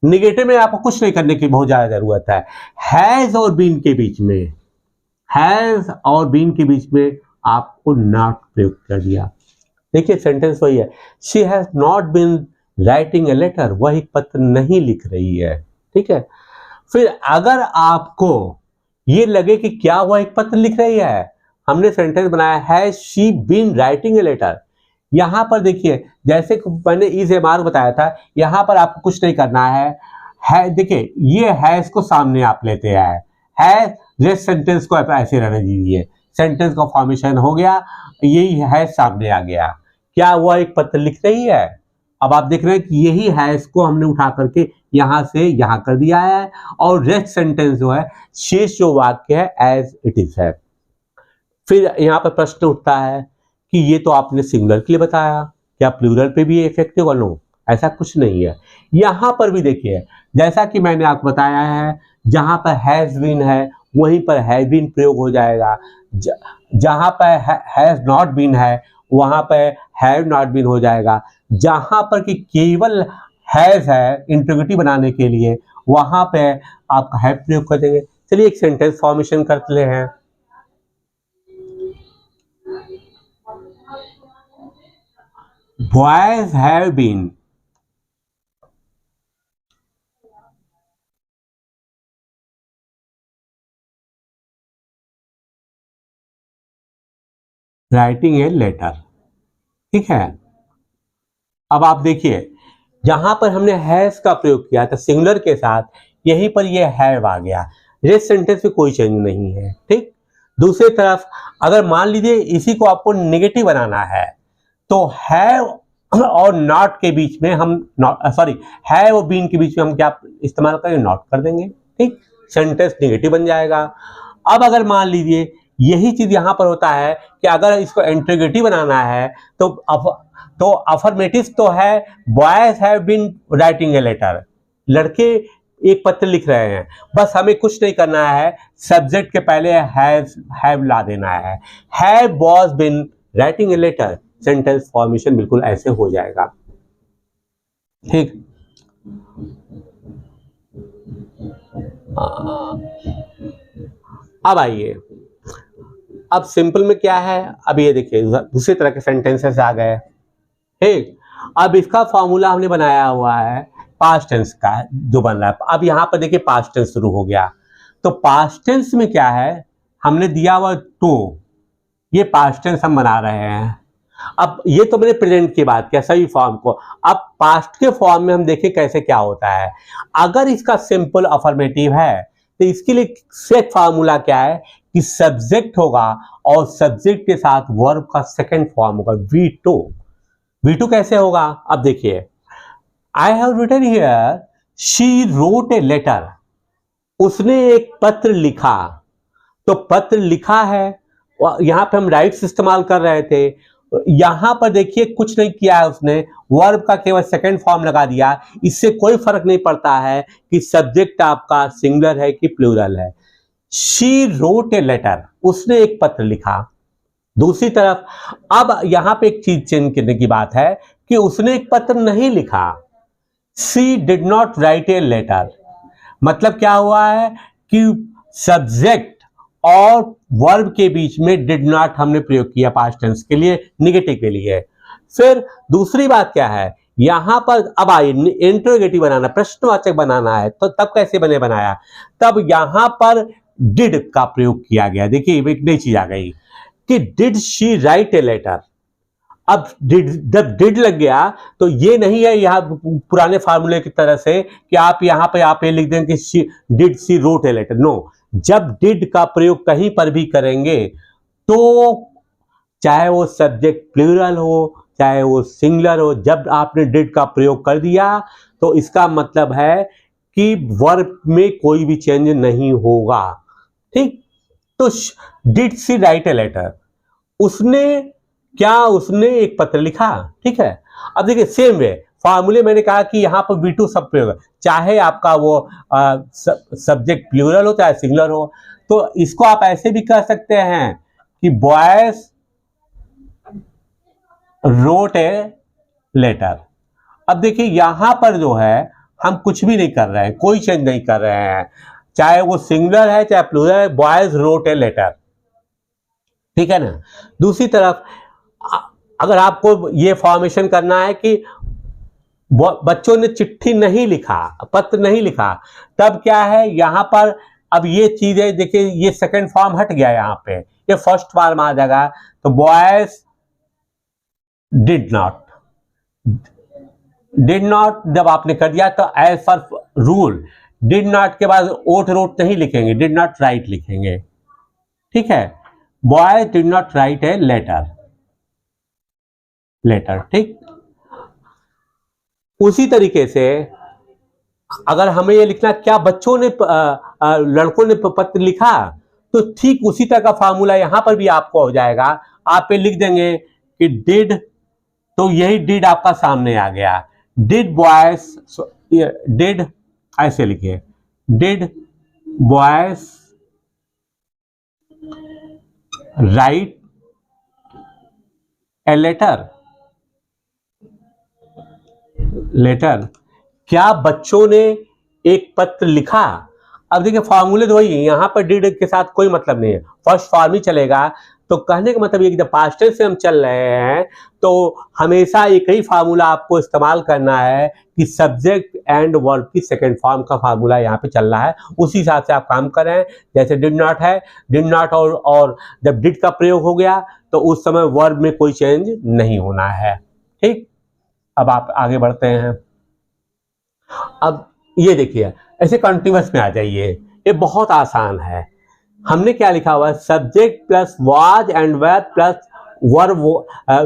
निगेटिव में आपको कुछ नहीं करने की बहुत ज्यादा जरूरत है, हैज और बीन के बीच में, हैज और बीन के बीच में आपको नॉट प्रयोग कर दिया। देखिए सेंटेंस वही है, she has not been writing a letter, वह एक पत्र नहीं लिख रही है, ठीक है। फिर अगर आपको ये लगे कि क्या वह एक पत्र लिख रही है, हमने सेंटेंस बनाया has she been writing a letter, यहां पर देखिए जैसे मैंने इज एम आर बताया था, यहां पर आपको कुछ नहीं करना है देखिए ये हैज को सामने आप लेते हैं, हैज सेंटेंस को ऐसे रहने दीजिए, सेंटेंस का फॉर्मेशन हो गया, यही हैज सामने आ गया, क्या वह एक पत्र लिख रही है, अब आप देख रहे हैं कि यही हैज को हमने उठा करके यहां से यहां कर दिया है, और रेस्ट सेंटेंस जो है, शेष जो वाक्य है एज इट इज है। फिर यहाँ पर प्रश्न उठता है कि ये तो आपने सिंगुलर के लिए बताया, क्या प्लूरल पे भी इफेक्टिव? नो, ऐसा कुछ नहीं है। यहाँ पर भी देखिए, जैसा कि मैंने आपको बताया है, जहां पर हैज बीन है वहीं पर हैव बीन प्रयोग हो जाएगा, जहां पर हैज नॉट बीन है वहां पर हैव नॉट बीन हो जाएगा, जहां पर कि केवल हैज है इंट्रोगेटिव बनाने के लिए वहां पे आप हैव प्रयोग कर देंगे। चलिए एक सेंटेंस फॉर्मेशन करते हैं। Boys have been writing a letter। ठीक है, अब आप देखिए जहां पर हमने हैज का प्रयोग किया था सिंगुलर के साथ, यहीं पर ये हैव आ गया। रेस्ट सेंटेंस में कोई चेंज नहीं है। ठीक, दूसरी तरफ अगर मान लीजिए इसी को आपको नेगेटिव बनाना है तो हैव और नॉट के बीच में हम हैव और बीन के बीच में हम क्या इस्तेमाल करेंगे? नॉट कर देंगे। ठीक, सेंटेंस नेगेटिव बन जाएगा। अब अगर मान लीजिए यही चीज यहां पर होता है कि अगर इसको इंट्रोगेटिव बनाना है तो अफर्मेटिव तो है, boys have been writing a letter, लड़के एक पत्र लिख रहे हैं, बस हमें कुछ नहीं करना है, सब्जेक्ट के पहले हैव ला देना है, have was been writing a letter, sentence formation बिल्कुल ऐसे हो जाएगा। ठीक, अब आइए, अब सिंपल में क्या है, अब ये देखिए दूसरी तरह के सेंटेंसेस आ गए। ठीक, अब इसका फॉर्मूला हमने बनाया हुआ है पास्ट टेंस का जो बन रहा है। अब यहां पर देखिए पास्ट टेंस शुरू हो गया, तो पास्ट टेंस में क्या है, हमने दिया हुआ तो ये पास्ट टेंस हम बना रहे हैं। अब ये तो मैंने प्रेजेंट की बात किया सभी फॉर्म को, अब पास्ट के फॉर्म में हम देखें कैसे क्या होता है। अगर इसका सिंपल अफर्मेटिव है तो इसके लिए सेट फार्मूला क्या है कि सब्जेक्ट होगा और सब्जेक्ट के साथ वर्ब का सेकंड फॉर्म होगा V2। V2 कैसे होगा? अब देखिए, I have written here she wrote a letter, उसने एक पत्र लिखा, तो पत्र लिखा है, यहां पे हम राइट्स इस्तेमाल कर रहे थे, यहां पर देखिए कुछ नहीं किया है उसने, वर्ब का केवल सेकंड फॉर्म लगा दिया। इससे कोई फर्क नहीं पड़ता है कि सब्जेक्ट आपका सिंगुलर है कि प्लूरल है। शी रोट ए लेटर, उसने एक पत्र लिखा। दूसरी तरफ अब यहां पे एक चीज चेंज करने की बात है कि उसने एक पत्र नहीं लिखा, she did not write a letter. मतलब क्या हुआ है कि सब्जेक्ट और वर्ब के बीच में डिड नॉट हमने प्रयोग किया पास्ट टेंस के लिए, नेगेटिव के लिए। फिर दूसरी बात क्या है, यहां पर अब आइए इंट्रोगेटिव बनाना, प्रश्नवाचक बनाना है, तो तब कैसे बनाया, तब यहां पर डिड का प्रयोग किया गया। देखिए एक नई चीज आ गई कि did she write a letter. अब जब डिड लग गया तो ये नहीं है यहां पुराने फार्मूले की तरह से कि आप यहां पे आप ये लिख दें कि did she wrote a letter. No, जब डिड का प्रयोग कहीं पर भी करेंगे तो चाहे वो सब्जेक्ट प्लूरल हो चाहे वो सिंगुलर हो, जब आपने डिड का प्रयोग कर दिया तो इसका मतलब है कि वर्ब में कोई भी चेंज नहीं होगा। ठीक, तो did she write a letter, उसने एक पत्र लिखा। ठीक है, अब देखिए सेम वे फार्मूले मैंने कहा कि यहां पर V2 सब प्रयोग, चाहे आपका वो सब्जेक्ट प्लूरल हो चाहे सिंगुलर हो, तो इसको आप ऐसे भी कह सकते हैं कि बॉयज रोट ए लेटर। अब देखिए यहां पर जो है हम कुछ भी नहीं कर रहे हैं, कोई चेंज नहीं कर रहे हैं, चाहे वो सिंगुलर है चाहे प्लूरल है, बॉयज रोट ए लेटर। ठीक है ना। दूसरी तरफ अगर आपको ये फॉर्मेशन करना है कि बच्चों ने चिट्ठी नहीं लिखा, पत्र नहीं लिखा, तब क्या है यहां पर, अब ये चीजें देखिए ये सेकंड फॉर्म हट गया, यहां पे ये फर्स्ट फॉर्म आ जाएगा। तो बॉयज डिड नॉट जब आपने कर दिया तो as per rule did not के बाद ओट रोट नहीं लिखेंगे, डिड नॉट राइट लिखेंगे। ठीक है, boys did not write a letter. ठीक, उसी तरीके से अगर हमें ये लिखना क्या बच्चों ने लड़कों ने पत्र लिखा, तो ठीक उसी तरह का फार्मूला यहां पर भी आपको हो जाएगा। आप ये लिख देंगे कि डिड, तो यही डिड आपका सामने आ गया। डिड बॉयज, डिड ऐसे लिखिए, did boys write a letter, letter, क्या बच्चों ने एक पत्र लिखा। अब देखिए फॉर्मूले तो वही है, यहां पर डिड के साथ कोई मतलब नहीं है, फर्स्ट फॉर्म ही चलेगा। तो कहने का मतलब ये कि जब पास्ट टेंस से हम चल रहे हैं तो हमेशा एक ही फार्मूला आपको इस्तेमाल करना है कि सब्जेक्ट एंड वर्ब की सेकंड फॉर्म का फार्मूला यहाँ पे चल रहा है, उसी हिसाब से आप काम कर रहे हैं। जैसे डिड नॉट है, डिड नॉट और जब डिड का प्रयोग हो गया तो उस समय वर्ब में कोई चेंज नहीं होना है। ठीक, अब आप आगे बढ़ते हैं। अब ये देखिए ऐसे कंटिन्यूअस में आ जाइए, ये बहुत आसान है। हमने क्या लिखा हुआ है, subject plus was and were plus verb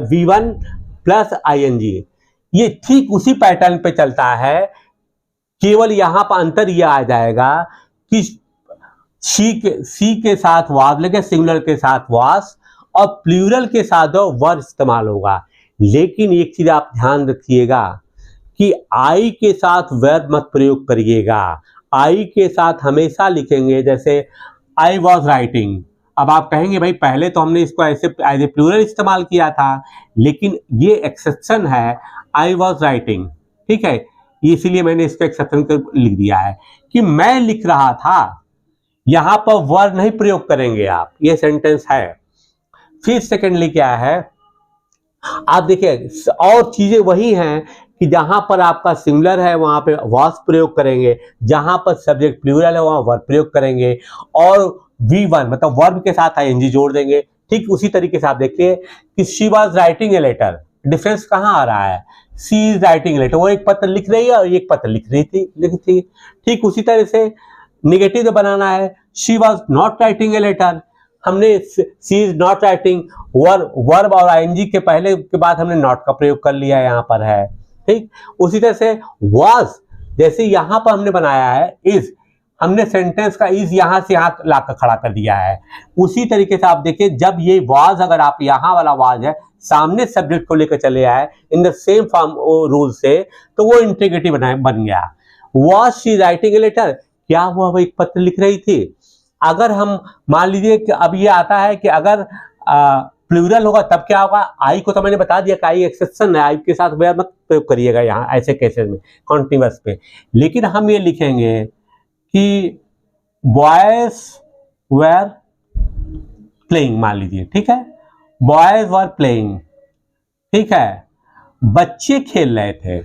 V1 plus ING। ये ठीक उसी पैटर्न पे चलता है, केवल यहां पर अंतर यह आ जाएगा कि सी के साथ वाज लगे, सिंगुलर के साथ वाज, और प्लूरल के साथ वर्ब इस्तेमाल होगा। लेकिन एक चीज आप ध्यान रखिएगा कि आई के साथ वर्ब मत प्रयोग करिएगा। आई के साथ हमेशा लिखेंगे जैसे आई वॉज राइटिंग। अब आप कहेंगे भाई पहले तो हमने इसको ऐसे एज ए प्लूरल इस्तेमाल किया था, लेकिन ये एक्सेप्शन है आई वॉज राइटिंग, ठीक है, इसीलिए मैंने इसको एक्सेप्शन कर लिख दिया है कि मैं लिख रहा था। यहां पर वर्ब नहीं प्रयोग करेंगे आप, ये सेंटेंस है। फिर सेकेंडली क्या है, आप देखिए और चीजें वही हैं कि जहां पर आपका सिंगुलर है वहां पे वाज प्रयोग करेंगे, जहां पर सब्जेक्ट प्लूरल है वहां वर्ब प्रयोग करेंगे, और V1 मतलब वर्ब के साथ ING जोड़ देंगे। ठीक उसी तरीके से आप देखिए कि she was writing a letter, difference कहां आ रहा है, she is writing a letter, वो एक पत्र लिख रही है और एक पत्र लिख रही थी। ठीक उसी तरह से निगेटिव तो बनाना है, she was not writing a letter, हमने she is not writing, verb और ING के पहले के बाद हमने नॉट का प्रयोग कर लिया, यहां पर है। ठीक उसी तरह से वाज, जैसे यहां पर हमने बनाया है इज, हमने सेंटेंस का इज यहां से यहां लाकर खड़ा कर दिया है। उसी तरीके से आप देखिए जब ये वाज, अगर आप यहां वाला वाज है सामने सब्जेक्ट को लेकर चले आए in the same form rule से, तो वो इंटीग्रेटिव बन गया। Was she writing a letter, क्या वो एक पत्र लिख रही थी। अगर हम मान लीजिए कि अब ये आता है कि अगर प्लूरल होगा तब क्या होगा, आई को तो मैंने बता दिया कि आई एक्सेप्शन है, आई के साथ वर्ब मत प्रयोग करिएगा यहाँ ऐसे केसेस में कॉन्टिन्यूअस पे। लेकिन हम ये लिखेंगे कि बॉयज वेर प्लेइंग, मान लीजिए, ठीक है, बॉयज वर प्लेइंग, ठीक है, बच्चे खेल रहे थे।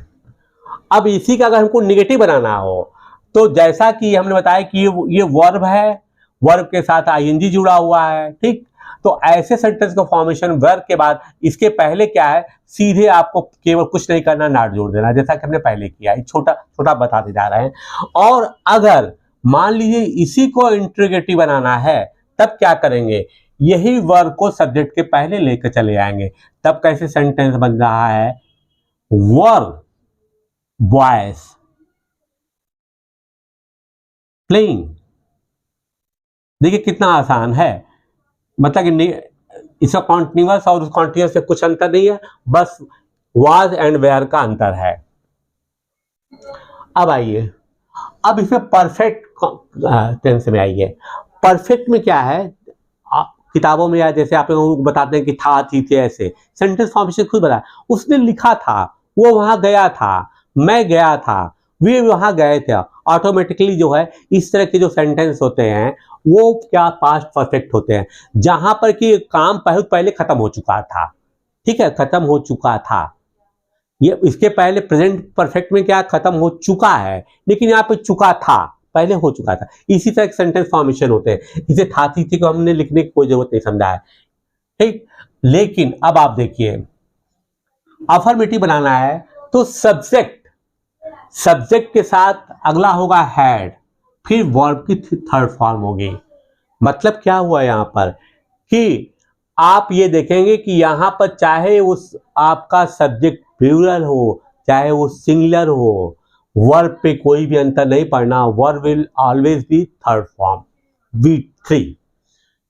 अब इसी का अगर हमको निगेटिव बनाना हो तो जैसा कि हमने बताया कि ये वर्ब है, वर्ब के साथ ING जुड़ा हुआ है। ठीक, तो ऐसे सेंटेंस का फॉर्मेशन वर्ब के बाद इसके पहले क्या है, सीधे आपको केवल कुछ नहीं करना, नॉट जोड़ देना, जैसा कि हमने पहले किया, छोटा छोटा बताते जा रहे हैं। और अगर मान लीजिए इसी को इंट्रोगेटिव बनाना है तब क्या करेंगे, यही वर्ब को सब्जेक्ट के पहले लेकर चले आएंगे। तब कैसे सेंटेंस बन रहा है, वर्ब बॉयज प्लेइंग। देखिए कितना आसान है, मतलब कि इसका कॉन्टिन्यूअस और उस कॉन्टिन्यूअस से कुछ अंतर नहीं है, बस वाज एंड वेयर का अंतर है। अब आइए, अब इसमें परफेक्ट टेंस में आइए। परफेक्ट में क्या है, किताबों में या जैसे आप लोगों को बताते हैं कि था, थी, थे, ऐसे सेंटेंस फॉर्मेशन खुद बताया, उसने लिखा था, वो वहां गया था, मैं गया था, वे वहां गए थे। ऑटोमेटिकली जो है इस तरह के जो सेंटेंस होते हैं वो क्या पास्ट परफेक्ट होते हैं, जहां पर कि काम बहुत पहले खत्म हो चुका था। ठीक है, खत्म हो चुका था, ये इसके पहले प्रेजेंट परफेक्ट में क्या खत्म हो चुका है, लेकिन यहाँ पे चुका था, पहले हो चुका था। इसी तरह सेंटेंस फॉर्मेशन होते हैं, इसे था, थी को हमने लिखने की कोई जरूरत नहीं समझा है। ठीक, लेकिन अब आप देखिए अफर्मेटिव बनाना है तो सब्जेक्ट के साथ अगला होगा हैड, फिर वर्ब की थर्ड फॉर्म होगी। मतलब क्या हुआ यहां पर कि आप ये देखेंगे कि यहां पर चाहे उस आपका सब्जेक्ट प्लूरल हो चाहे वो सिंगुलर हो, वर्ब पे कोई भी अंतर नहीं पड़ना, verb will always be third form. V3,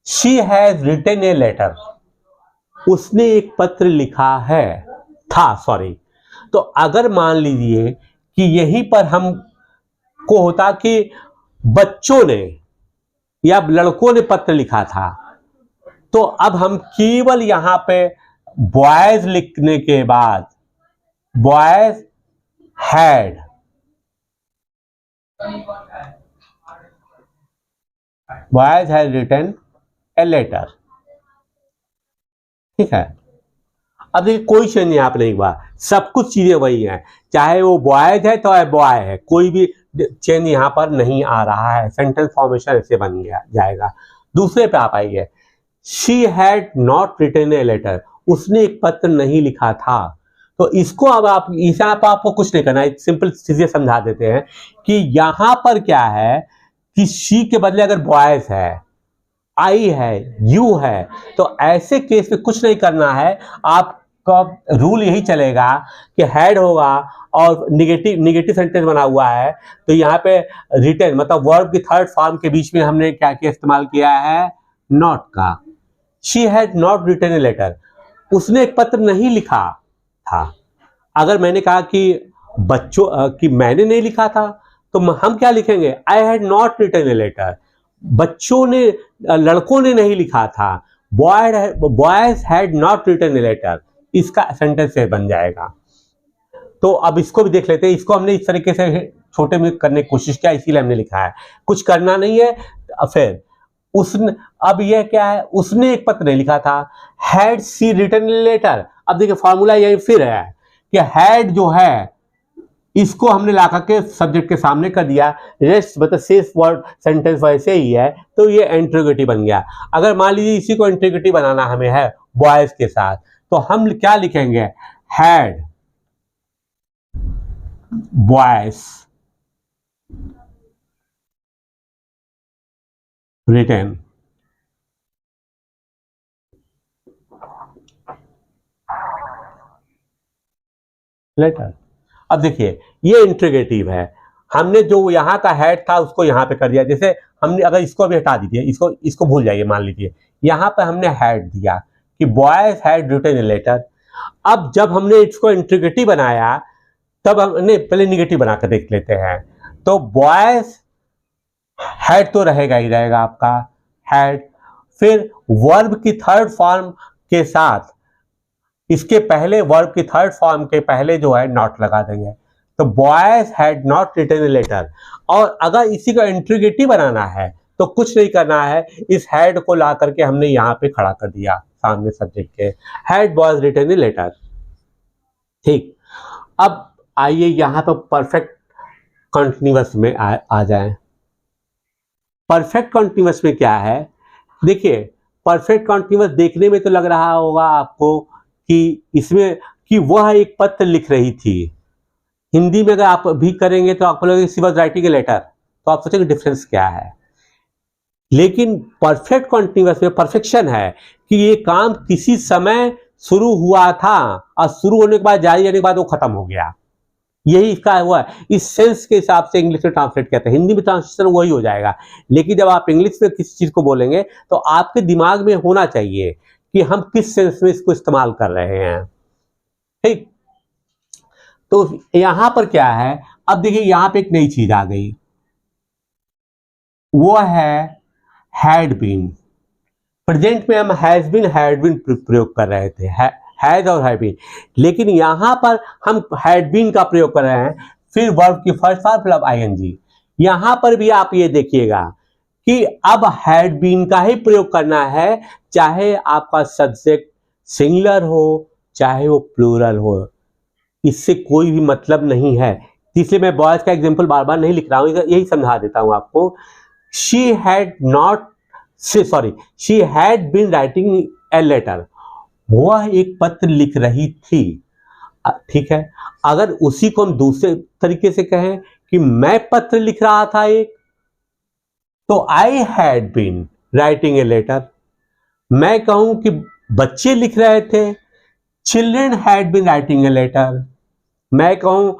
she has written a letter, उसने एक पत्र लिखा है, था सॉरी। तो अगर मान लीजिए कि यहीं पर हम को होता कि बच्चों ने या लड़कों ने पत्र लिखा था, तो अब हम केवल यहां पे बॉयज लिखने के बाद boys had, boys had written a letter, ठीक है। अब देखिए कोई चेंज यहाँ पे नहीं हुआ, सब कुछ चीजें वही हैं, चाहे वो बॉयज है तो बॉय है, कोई भी चेंज यहाँ पर नहीं आ रहा है, सेंटेंस फॉर्मेशन ऐसे बन गया जाएगा। दूसरे पे आप आइए, she had not written a letter, उसने एक पत्र नहीं लिखा था। तो इसको अब आप यहाँ पर आपको कुछ नहीं करना है, सिंपल चीजें समझा देते हैं कि यहाँ पर क्या है कि शी के बदले अगर बॉयज है, आई है, यू है, तो ऐसे केस में कुछ नहीं करना है, आपका रूल यही चलेगा कि हैड होगा और निगेटिव सेंटेंस बना हुआ है, तो यहाँ पे रिटन मतलब वर्ब की थर्ड फॉर्म के बीच में हमने क्या क्या इस्तेमाल किया है, नॉट का। She had not written a letter, उसने एक पत्र नहीं लिखा था। अगर मैंने कहा कि बच्चों कि मैंने नहीं लिखा था, तो हम क्या लिखेंगे, I had not written a letter. बच्चों ने, लड़कों ने नहीं लिखा था, boys had not written a letter, इसका सेंटेंस बन जाएगा। तो अब इसको भी देख लेते हैं, इसको हमने इस तरीके से छोटे में करने की कोशिश किया, इसीलिए हमने लिखा है, कुछ करना नहीं है। फिर उसने, अब यह क्या है, उसने एक पत्र नहीं लिखा था, had she written a letter. अब देखिए फॉर्मूला यही फिर है कि हैड जो है इसको हमने ला करके सब्जेक्ट के सामने कर दिया, रेस्ट मतलब शेष वर्ड सेंटेंस वैसे ही है, तो ये इंट्रोगेटिव बन गया। अगर मान लीजिए इसी को इंट्रोगेटिव बनाना हमें है बॉयज के साथ, तो हम क्या लिखेंगे, हैड बॉयज रिटन लेटर। अब देखिए ये इंट्रोगेटिव है, हमने जो यहाँ का हैड था उसको यहाँ पे कर दिया। जैसे हमने, अगर इसको भी हटा दीजिए, इसको भूल जाइए, मान लीजिए यहाँ पे हमने हैड दिया कि boys had written a letter. अब जब हमने इसको इंट्रोगेटिव बनाया, तब हमने पहले निगेटिव बनाकर देख लेते हैं। तो बॉयज हैड तो रहेगा ही रहेगा आपका हैड, फिर वर्ब की थर्ड फॉर्म के साथ इसके पहले, वर्ब की थर्ड फॉर्म के पहले जो है नॉट लगा देंगे, तो boys had not written a letter. और अगर इसी को इंट्रोगेटिव बनाना है तो कुछ नहीं करना है, इस हैड को ला करके हमने यहाँ पे खड़ा कर दिया सामने सब्जेक्ट के, had boys written a letter. ठीक, अब आइए यहाँ पर परफेक्ट कॉन्टिन्यूअस में आ जाए। परफेक्ट कॉन्टिन्यूअस में क्या है, देखिए परफेक्ट कॉन्टिन्यूअस देखने में तो लग रहा होगा आपको कि इसमें कि वह एक पत्र लिख रही थी। हिंदी में अगर आप भी करेंगे तो आपको लगेगा she was writing a letter, तो आप सोचेंगे डिफरेंस क्या है। लेकिन परफेक्ट कॉन्टिन्यूअस में परफेक्शन है कि ये काम किसी समय शुरू हुआ था और शुरू होने के बाद, जारी रहने के बाद वो खत्म हो गया, यही इसका हुआ है। इस सेंस के हिसाब से इंग्लिश में ट्रांसलेट करते हैं, हिंदी में ट्रांसलेशन वही हो जाएगा। लेकिन जब आप इंग्लिश में किसी चीज को बोलेंगे तो आपके दिमाग में होना चाहिए कि हम किस सेंस में इसको इस्तेमाल कर रहे हैं। ठीक, तो यहां पर क्या है, अब देखिए यहां पे एक नई चीज आ गई, वो है हैड बीन। प्रेजेंट में हम हैज बीन, हैड बीन प्रयोग कर रहे थे, हैज और हैड बीन, लेकिन यहां पर हम हैड बीन का प्रयोग कर रहे हैं, फिर वर्ब की फर्स्ट फॉर्म प्लस आईएनजी। यहां पर भी आप ये देखिएगा कि अब हैड बीन का ही प्रयोग करना है, चाहे आपका सब्जेक्ट सिंगुलर हो चाहे वो प्लूरल हो, इससे कोई भी मतलब नहीं है। इसलिए मैं बॉयज का एग्जांपल बार बार नहीं लिख रहा हूं, यही समझा देता हूं आपको। She had been writing a letter, वह एक पत्र लिख रही थी। ठीक है, अगर उसी को हम दूसरे तरीके से कहें कि मैं पत्र लिख रहा था एक, तो I had been writing a letter. मैं कहूं कि बच्चे लिख रहे थे, children had been writing a letter. मैं कहूं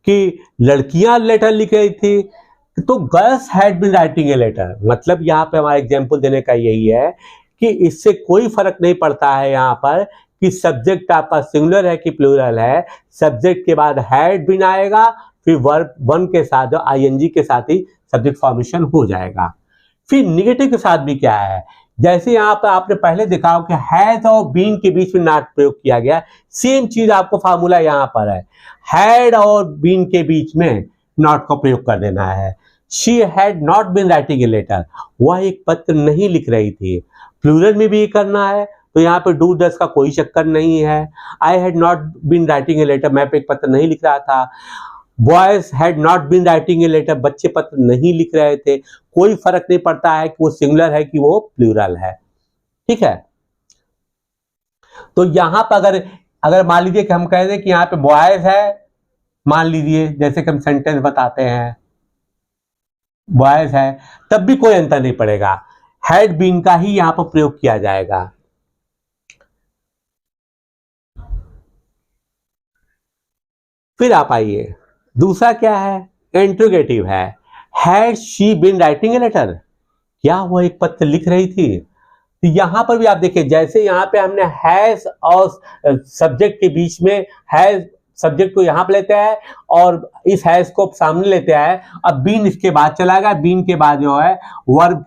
कि लड़कियां लेटर लिख रही थी, तो girls had been writing a letter. मतलब यहाँ पे हमारा एग्जाम्पल देने का यही है कि इससे कोई फर्क नहीं पड़ता है यहाँ पर कि सब्जेक्ट आपका सिंगुलर है कि प्लूरल है, सब्जेक्ट के बाद हैड बीन आएगा, फिर वर्ब वन के साथ जो आईएनजी के साथ ही सब्जेक्ट फॉर्मेशन हो जाएगा। फिर निगेटिव के साथ भी क्या है, जैसे यहाँ पर आपने पहले देखा हो कि हैज और बीन के बीच में नॉट प्रयोग किया गया, सेम चीज आपको फार्मूला यहाँ पर है, हैड और बीन के बीच में नॉट का प्रयोग कर देना है। She had not been writing a letter, वह एक पत्र नहीं लिख रही थी, प्लूरल में भी करना है तो यहाँ पे डू डस का कोई चक्कर नहीं है। I had not been writing a letter, मैं एक पत्र नहीं लिख रहा था। Boys had not been writing a letter, बच्चे पत्र नहीं लिख रहे थे। कोई फर्क नहीं पड़ता है कि वो सिंगुलर है कि वो प्लूरल है, ठीक है। तो यहां पर अगर मान लीजिए कि हम कह दें कि यहाँ पे बॉयज है, मान लीजिए जैसे कि हम सेंटेंस बताते हैं बॉयज है, तब भी कोई अंतर नहीं पड़ेगा, हैड बीन का ही यहां पर प्रयोग किया जाएगा। फिर आप आइए, दूसरा क्या है, इंट्रोगेटिव है। Had she been writing a letter, क्या वो एक पत्र लिख रही थी? तो यहां पर भी आप देखिए, जैसे यहां पे हमने हैज और सब्जेक्ट के बीच में हैज सब्जेक्ट को यहां पे लेते हैं और इस हैज को सामने लेते हैं, अब बीन इसके बाद चला गया, बीन के बाद जो है वर्ब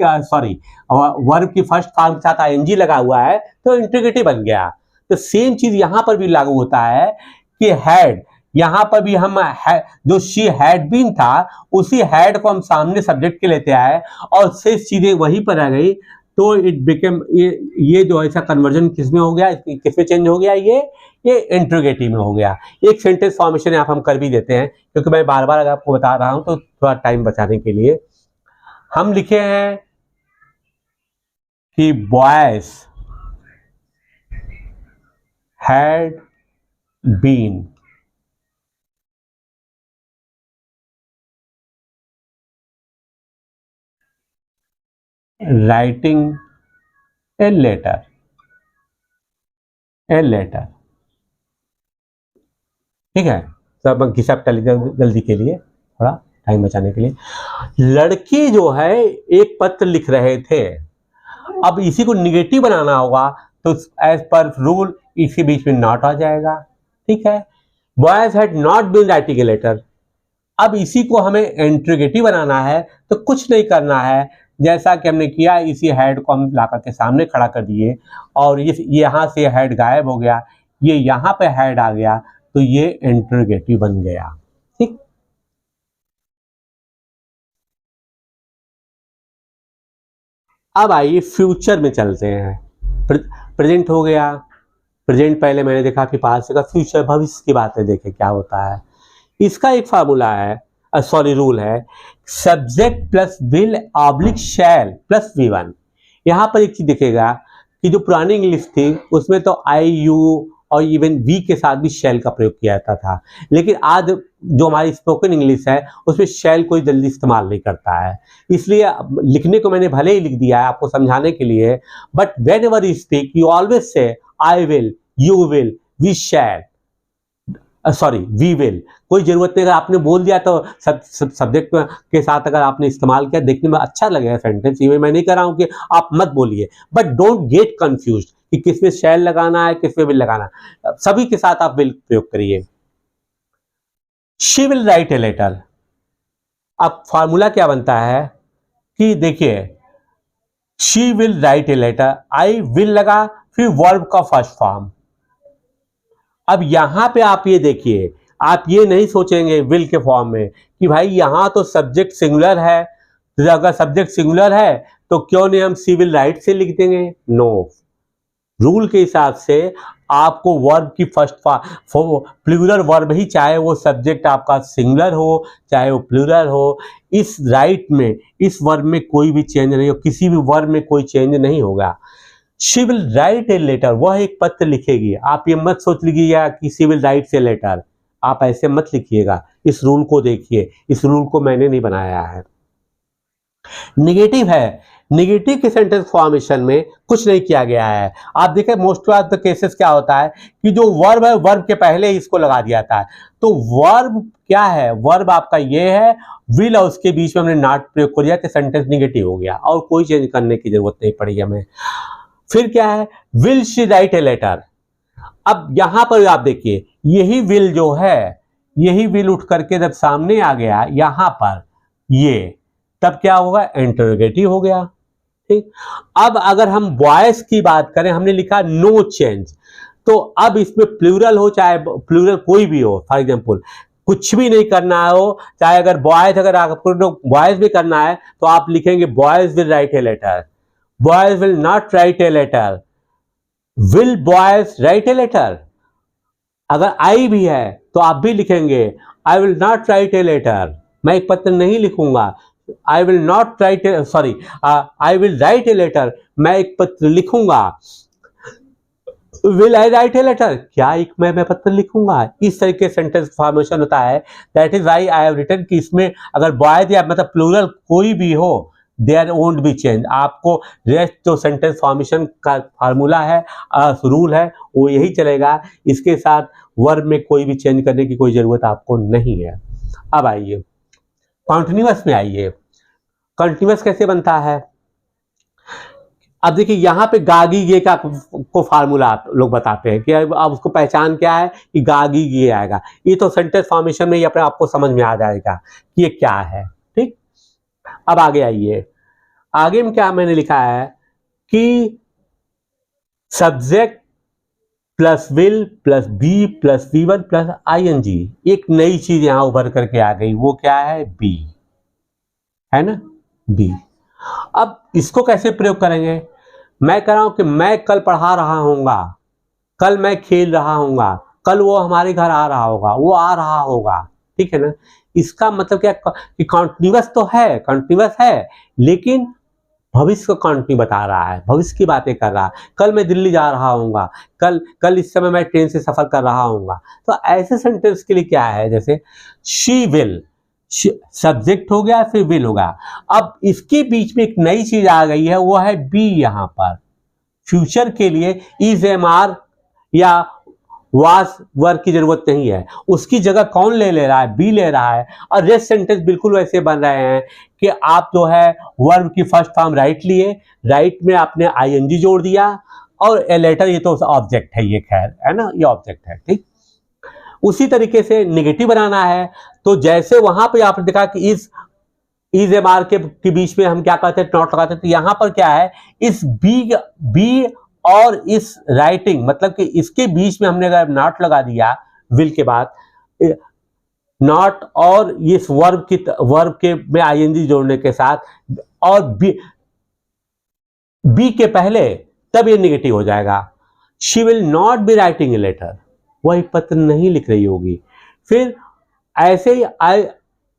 वर्ब की फर्स्ट फॉर्म के साथ आईएनजी लगा हुआ है तो इंट्रोगेटिव बन गया। तो सेम चीज यहां पर भी लागू होता है कि हैड, यहां पर भी हम जो शी हैड बीन था उसी हैड को हम सामने सब्जेक्ट के लेते आए और से सीधे वहीं पर आ गई, तो इट बिकेम, ये जो ऐसा कन्वर्जन किसमें हो गया, किसमें चेंज हो गया, ये इंट्रोगेटिव में हो गया। एक सेंटेंस फॉर्मेशन यहाँ हम कर भी देते हैं, क्योंकि मैं बार बार अगर आपको बता रहा हूं तो थोड़ा टाइम बचाने के लिए। हम लिखे हैं कि boys had been writing a letter, ठीक है। सब घिसाप जल्दी के लिए, थोड़ा टाइम बचाने के लिए। लड़की जो है एक पत्र लिख रहे थे, अब इसी को निगेटिव बनाना होगा तो एज पर रूल इसी बीच में नॉट आ जाएगा, ठीक है। Boys had not been writing a letter, अब इसी को हमें इंट्रोगेटिव बनाना है तो कुछ नहीं करना है, जैसा कि हमने किया इसी हेड को हम लाकर के सामने खड़ा कर दिए और ये यहाँ से हेड गायब हो गया, ये यहाँ पे हेड आ गया, तो ये इंट्रोगेटिव बन गया, ठीक। अब आइए फ्यूचर में चलते हैं। प्रेजेंट हो गया, प्रेजेंट पहले मैंने देखा कि पास्ट का, फ्यूचर भविष्य की बात है, देखें क्या होता है। इसका एक फार्मूला है, रूल है, subject plus will oblique shell plus V1। यहां पर एक चीज दिखेगा कि जो पुरानी इंग्लिश थी उसमें तो आई यू और इवन वी के साथ भी शैल का प्रयोग किया जाता था, लेकिन आज जो हमारी स्पोकन इंग्लिश है उसमें शैल कोई जल्दी इस्तेमाल नहीं करता है, इसलिए लिखने को मैंने भले ही लिख दिया है आपको समझाने के लिए, but whenever you speak you always say I will, you will, we shall, we will. कोई जरूरत नहीं, अगर आपने बोल दिया तो सब्जेक्ट के साथ अगर आपने इस्तेमाल किया, देखने में अच्छा लगेगा सेंटेंस, ये मैं नहीं कर रहा हूं कि आप मत बोलिए, बट डोंट गेट कंफ्यूज कि किसमें शैल लगाना है किसमें विल लगाना, सभी के साथ आप विल प्रयोग करिए। She will write a letter, अब फॉर्मूला क्या बनता है कि देखिए she will write a letter, I will लगा, फिर वर्ब का फर्स्ट फॉर्म। अब यहां पे आप ये देखिए, आप ये नहीं सोचेंगे विल के फॉर्म में कि भाई यहां तो सब्जेक्ट सिंगुलर है, तो अगर सब्जेक्ट सिंगुलर है तो क्यों नहीं हम सी विल राइट से लिख देंगे, नो। रूल के हिसाब से आपको वर्ब की फर्स्ट प्लूरल वर्ब ही, चाहे वो सब्जेक्ट आपका सिंगुलर हो चाहे वो प्लूरल हो, इस राइट में, इस वर्ब में कोई भी चेंज नहीं हो, किसी भी वर्ब में कोई चेंज नहीं होगा। She will write a letter, वह एक पत्र लिखेगी। आप ये मत सोच लीजिएगा कि she will write a letter, आप ऐसे मत लिखिएगा, इस रूल को देखिए, इस रूल को मैंने नहीं बनाया है। निगेटिव है, निगेटिव के सेंटेंस फॉर्मेशन में कुछ नहीं किया गया है। आप देखें मोस्ट ऑफ द केसेस क्या होता है कि जो वर्ब है वर्ब के पहले ही इसको लगा दिया जाता है। तो वर्ब क्या है, वर्ब आपका ये है, विल और उसके बीच में हमने नॉट प्रयोग कर दिया तो सेंटेंस निगेटिव हो गया और कोई चेंज करने की जरूरत नहीं पड़ी हमें। फिर क्या है, will she write a letter. अब यहां पर आप देखिए यही विल जो है, यही विल उठ करके जब सामने आ गया यहां पर ये, तब क्या होगा, इंटरोगेटिव हो गया। ठीक, अब अगर हम बॉयज की बात करें, हमने लिखा नो चेंज, तो अब इसमें प्लूरल हो चाहे प्लूरल कोई भी हो, फॉर एग्जांपल कुछ भी नहीं करना हो, चाहे अगर बॉयज, अगर आपको बॉयज भी करना है तो आप लिखेंगे boys will write a letter, boys will not write a letter, will boys write a letter. अगर आई भी है तो आप भी लिखेंगे I will not write a letter, मैं एक पत्र नहीं लिखूंगा, I will not write a, sorry I will write a letter, मैं एक पत्र लिखूंगा। Will I write a letter, क्या एक मैं पत्र लिखूंगा। इस तरीके सेंटेंस फॉर्मेशन होता है। That is why I have written कि इसमें अगर बॉयज या मतलब प्लूरल कोई भी हो देयर वोंट बी चेंज, आपको रेस्ट जो सेंटेंस फॉर्मेशन का फार्मूला है, रूल है, वो यही चलेगा। इसके साथ वर्ब में कोई भी चेंज करने की कोई जरूरत आपको नहीं है। अब आइए कॉन्टिन्यूअस में आइए, कॉन्टिन्यूअस कैसे बनता है। अब देखिए यहाँ पे गागी ये का को फार्मूला लोग बताते हैं कि अब उसको पहचान क्या है कि गागी ये आएगा। ये तो सेंटेंस फॉर्मेशन में ही अपने आपको समझ में आ जाएगा कि ये क्या है। ठीक, अब आगे आइए, आगे में क्या मैंने लिखा है कि subject plus will plus be plus V1 plus ING, एक नई चीज यहां उभर करके आ गई, वो क्या है, बी, है ना, बी। अब इसको कैसे प्रयोग करेंगे, मैं कह रहा हूं कि मैं कल पढ़ा रहा हूंगा, कल मैं खेल रहा हूंगा, कल वो हमारे घर आ रहा होगा, वो आ रहा होगा। ठीक है ना, इसका मतलब क्या कि कॉन्टिन्यूअस तो है, कॉन्टिन्यूअस है, लेकिन भविष्य को कॉन्टिन्यू बता रहा है, भविष्य की बातें कर रहा है। कल मैं दिल्ली जा रहा हूंगा, कल इस समय मैं ट्रेन से सफर कर रहा हूंगा। तो ऐसे सेंटेंस के लिए क्या है, जैसे शी विल, सब्जेक्ट हो गया, फिर विल होगा। अब इसके बीच में एक नई चीज आ गई है, वो है बी। यहां पर फ्यूचर के लिए इज MR या वास वर्ब की जरूरत नहीं है, उसकी जगह कौन ले रहा है, बी ले रहा है। और रेस्ट सेंटेंस बिल्कुल वैसे बन रहे हैं कि आप जो है वर्ब की फर्स्ट फॉर्म राइट लिए, राइट में आपने ING जोड़ दिया, और ए लेटर ये तो ऑब्जेक्ट है, ये खैर है ना, ये ऑब्जेक्ट है। ठीक, उसी तरीके से निगेटिव बनाना है, तो जैसे वहां पे आपने देखा कि इज MR के बीच में हम क्या करते हैं, नॉट लगाते हैं, तो यहां पर क्या है, इस बी और इस राइटिंग, मतलब कि इसके बीच में हमने अगर नॉट लगा दिया विल के बाद, नॉट और इस वर्ब के में ING जोड़ने के साथ, और बी के पहले, तब ये निगेटिव हो जाएगा। She will not be writing a letter, वह पत्र नहीं लिख रही होगी। फिर ऐसे ही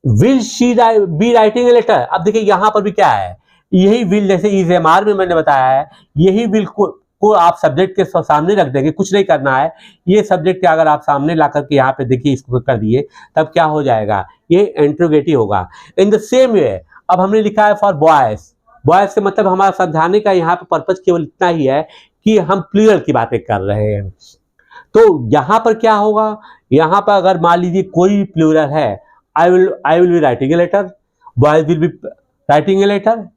will she be writing a letter. अब देखिए यहां पर भी क्या है, यही विल, जैसे इज MR में मैंने बताया है, यही विल को आप सब्जेक्ट के सामने रख देंगे, कुछ नहीं करना है। ये सब्जेक्ट अगर आप सामने ला करके यहाँ पे देखिए, इसको कर दिए, तब क्या हो जाएगा, ये इंट्रोगेटिव होगा। इन द सेम वे अब हमने लिखा है फॉर बॉयज, बॉयज से मतलब हमारा समझाने का यहाँ पे पर्पज केवल इतना ही है कि हम प्लूरल की बातें कर रहे हैं। तो यहां पर क्या होगा, यहां पर अगर मान लीजिए कोई भी प्लूरल है, I will be writing a letter, boys will be writing a letter,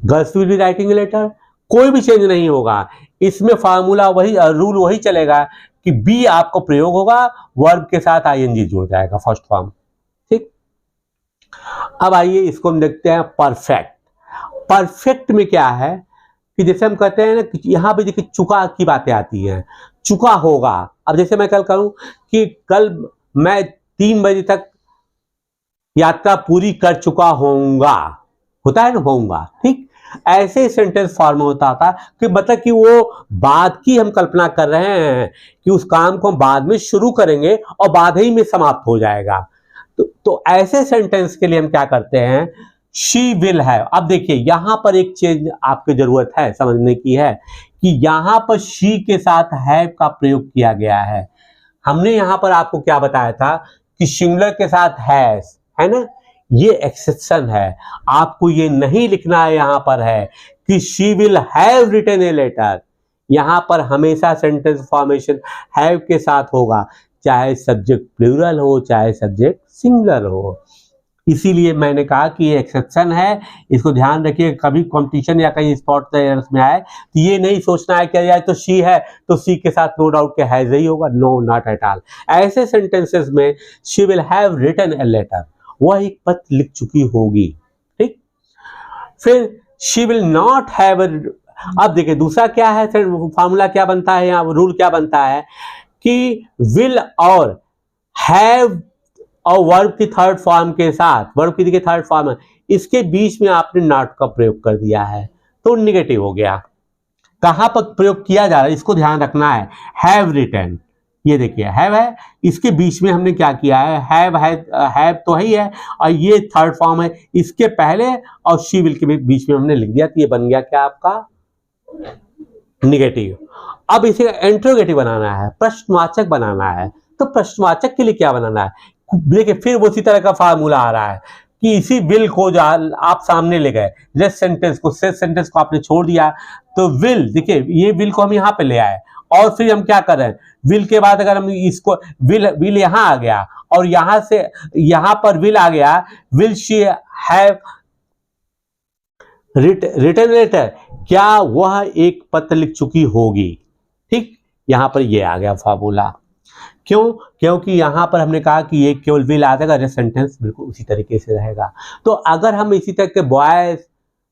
girls will be writing a letter, कोई भी चेंज नहीं होगा। इसमें फार्मूला वही, रूल वही चलेगा कि बी आपको प्रयोग होगा, वर्ब के साथ ING जुड़ जाएगा फर्स्ट फॉर्म। ठीक, अब आइए इसको हम देखते हैं परफेक्ट। परफेक्ट में क्या है कि जैसे हम कहते हैं ना, यहां पे देखिए चुका की बातें आती हैं, चुका होगा। अब जैसे मैं कल कहूं कि कल मैं 3 बजे तक यात्रा पूरी कर चुका होऊंगा, होता है ना, होऊंगा। ठीक, ऐसे सेंटेंस फॉर्म होता था कि मतलब कि वो बाद की हम कल्पना कर रहे हैं कि उस काम को हम बाद में शुरू करेंगे और बाद ही में समाप्त हो जाएगा। तो ऐसे सेंटेंस के लिए हम क्या करते हैं, शी विल है। अब देखिए यहां पर एक चीज आपकी जरूरत है समझने की है कि यहां पर शी के साथ हैव का प्रयोग किया गया है। हमने यहां पर आपको क्या बताया था कि सिंगुलर के साथ हैज, है ना, ये एक्सेप्शन है, आपको ये नहीं लिखना है यहाँ पर है कि she will have written a letter. यहाँ पर हमेशा सेंटेंस फॉर्मेशन हैव के साथ होगा, चाहे सब्जेक्ट प्लूरल हो चाहे सब्जेक्ट सिंगुलर हो। इसीलिए मैंने कहा कि ये एक्सेप्शन है, इसको ध्यान रखिए। कभी कॉम्पिटिशन या कहीं स्पॉट एरर्स में आए तो ये नहीं सोचना है कि यार तो शी है तो सी के साथ नो डाउट के हैज ही होगा, नो नॉट एट ऑल। ऐसे सेंटेंसेस में she will have written a letter, वह एक पत्र लिख चुकी होगी, ठीक। फिर शी विल नॉट हैव, अब देखिए दूसरा क्या है, फॉर्मूला क्या बनता है, यहाँ रूल क्या बनता है कि विल और हैव और वर्ब की थर्ड फॉर्म के साथ, वर्ब की देखिए थर्ड फॉर्म है, इसके बीच में आपने नॉट का प्रयोग कर दिया है तो नेगेटिव हो गया। कहां पर प्रयोग किया जा रहा है इसको ध्यान रखना है। हैव रिटन, ये देखिए हैव है, इसके बीच में हमने क्या किया है, हैव तो ही है और ये थर्ड फॉर्म है, इसके पहले और शी विल के बीच में हमने लिख दिया तो ये बन गया क्या आपका नेगेटिव। अब इसे इंट्रोगेटिव बनाना है, प्रश्नवाचक बनाना है, तो प्रश्नवाचक के लिए क्या बनाना है, देखिए फिर उसी तरह का फार्मूला आ रहा है कि इसी विल को जो आप सामने ले गए, रेस्ट सेंटेंस को आपने छोड़ दिया तो विल, देखिए ये विल को हम यहाँ पे ले आए और फिर हम क्या कर रहे हैं, विल के बाद अगर हम इसको विल यहाँ आ गया और यहाँ से यहाँ पर विल आ गया, will she have written letter, क्या वह एक पत्र लिख चुकी होगी, ठीक। यहां पर ये आ गया फार्मूला। क्यों? क्योंकि यहां पर हमने कहा कि ये केवल विल आ जाएगा, रेस्ट सेंटेंस बिल्कुल उसी तरीके से रहेगा। तो अगर हम इसी तरह के बॉयज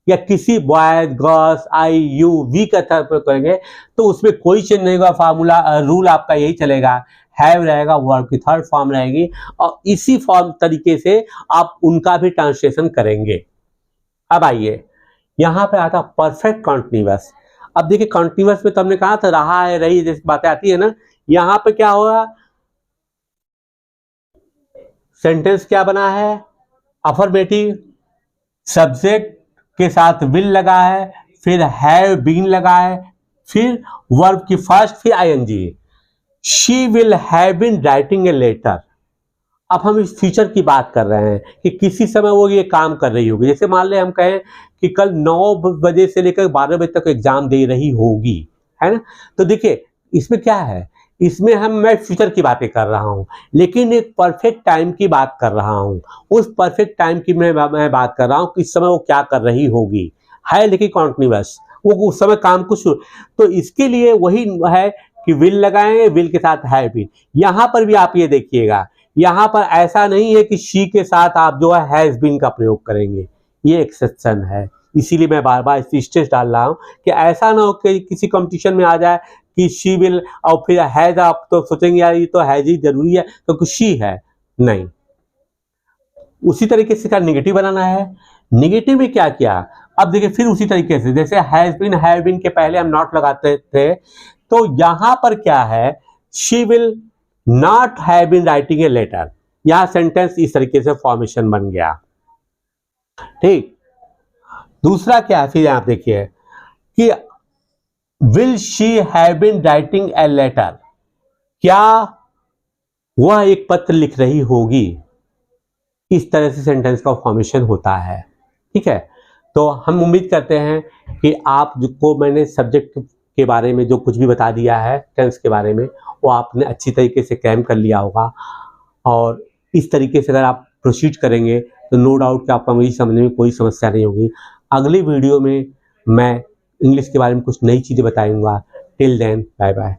या किसी boys, girls, I, you, we का प्रयोग करेंगे तो उसमें कोई चेंज नहीं होगा, फार्मूला रूल आपका यही चलेगा, हैव रहेगा, वर्ब की थर्ड फॉर्म रहेगी और इसी फॉर्म तरीके से आप उनका भी ट्रांसलेशन करेंगे। अब आइए यहां पे आता परफेक्ट कॉन्टिन्यूअस। अब देखिए कॉन्टिन्यूअस में तो हमने कहा था रहा है, रही, जैसी बातें आती है ना, यहां पे क्या होगा, सेंटेंस क्या बना है, अफर्मेटिव, सब्जेक्ट के साथ विल लगा है, फिर हैव बीन लगा है, फिर वर्ब की फर्स्ट, फिर ING. She will have been writing a letter. अब हम इस फ्यूचर की बात कर रहे हैं कि किसी समय वो ये काम कर रही होगी, जैसे मान ले हम कहें कि कल 9 बजे से लेकर 12 बजे तक एग्जाम दे रही होगी, है ना। तो देखिए इसमें क्या है, इसमें मैं फ्यूचर की बातें कर रहा हूं लेकिन एक परफेक्ट टाइम की बात कर रहा हूं। उस परफेक्ट टाइम की मैं बात कर रहा हूं कि इस समय वो क्या कर रही होगी, है लेकिन कॉन्टिन्यूअस, वो उस समय काम कुछ, तो इसके लिए वही है कि विल लगाएं, विल के साथ हैव बीन। यहां पर भी आप ये देखिएगा, यहां पर ऐसा नहीं है कि शी के साथ आप जो है हैज बीन का प्रयोग करेंगे, ये एक्सेप्शन है। इसीलिए मैं बार बार स्ट्रेस डाल रहा हूं कि ऐसा ना हो कि किसी कंपटीशन में आ जाए कि शी विल और फिर हैज, आप तो सोचेंगे यार ये तो हैज ही जरूरी है क्योंकि शी है, नहीं। उसी तरीके से क्या नेगेटिव बनाना है, नेगेटिव में क्या किया, अब देखिए फिर उसी तरीके से जैसे हैज बीन, हैव बीन के पहले हम नॉट लगाते थे, तो यहां पर क्या है, she will not have been writing a letter, यहां सेंटेंस इस तरीके से फॉर्मेशन बन गया, ठीक। दूसरा क्या है, फिर आप देखिए कि will she have been writing a letter, क्या वह एक पत्र लिख रही होगी, इस तरह से सेंटेंस का फॉर्मेशन होता है, ठीक है। तो हम उम्मीद करते हैं कि आप को मैंने सब्जेक्ट के बारे में जो कुछ भी बता दिया है टेंस के बारे में वो आपने अच्छी तरीके से कैम कर लिया होगा और इस तरीके से अगर आप प्रोसीड करेंगे तो नो डाउट कि आपका मुझे समझने में कोई समस्या नहीं होगी। अगली वीडियो में मैं इंग्लिश के बारे में कुछ नई चीज़ें बताऊंगा। Till then bye bye.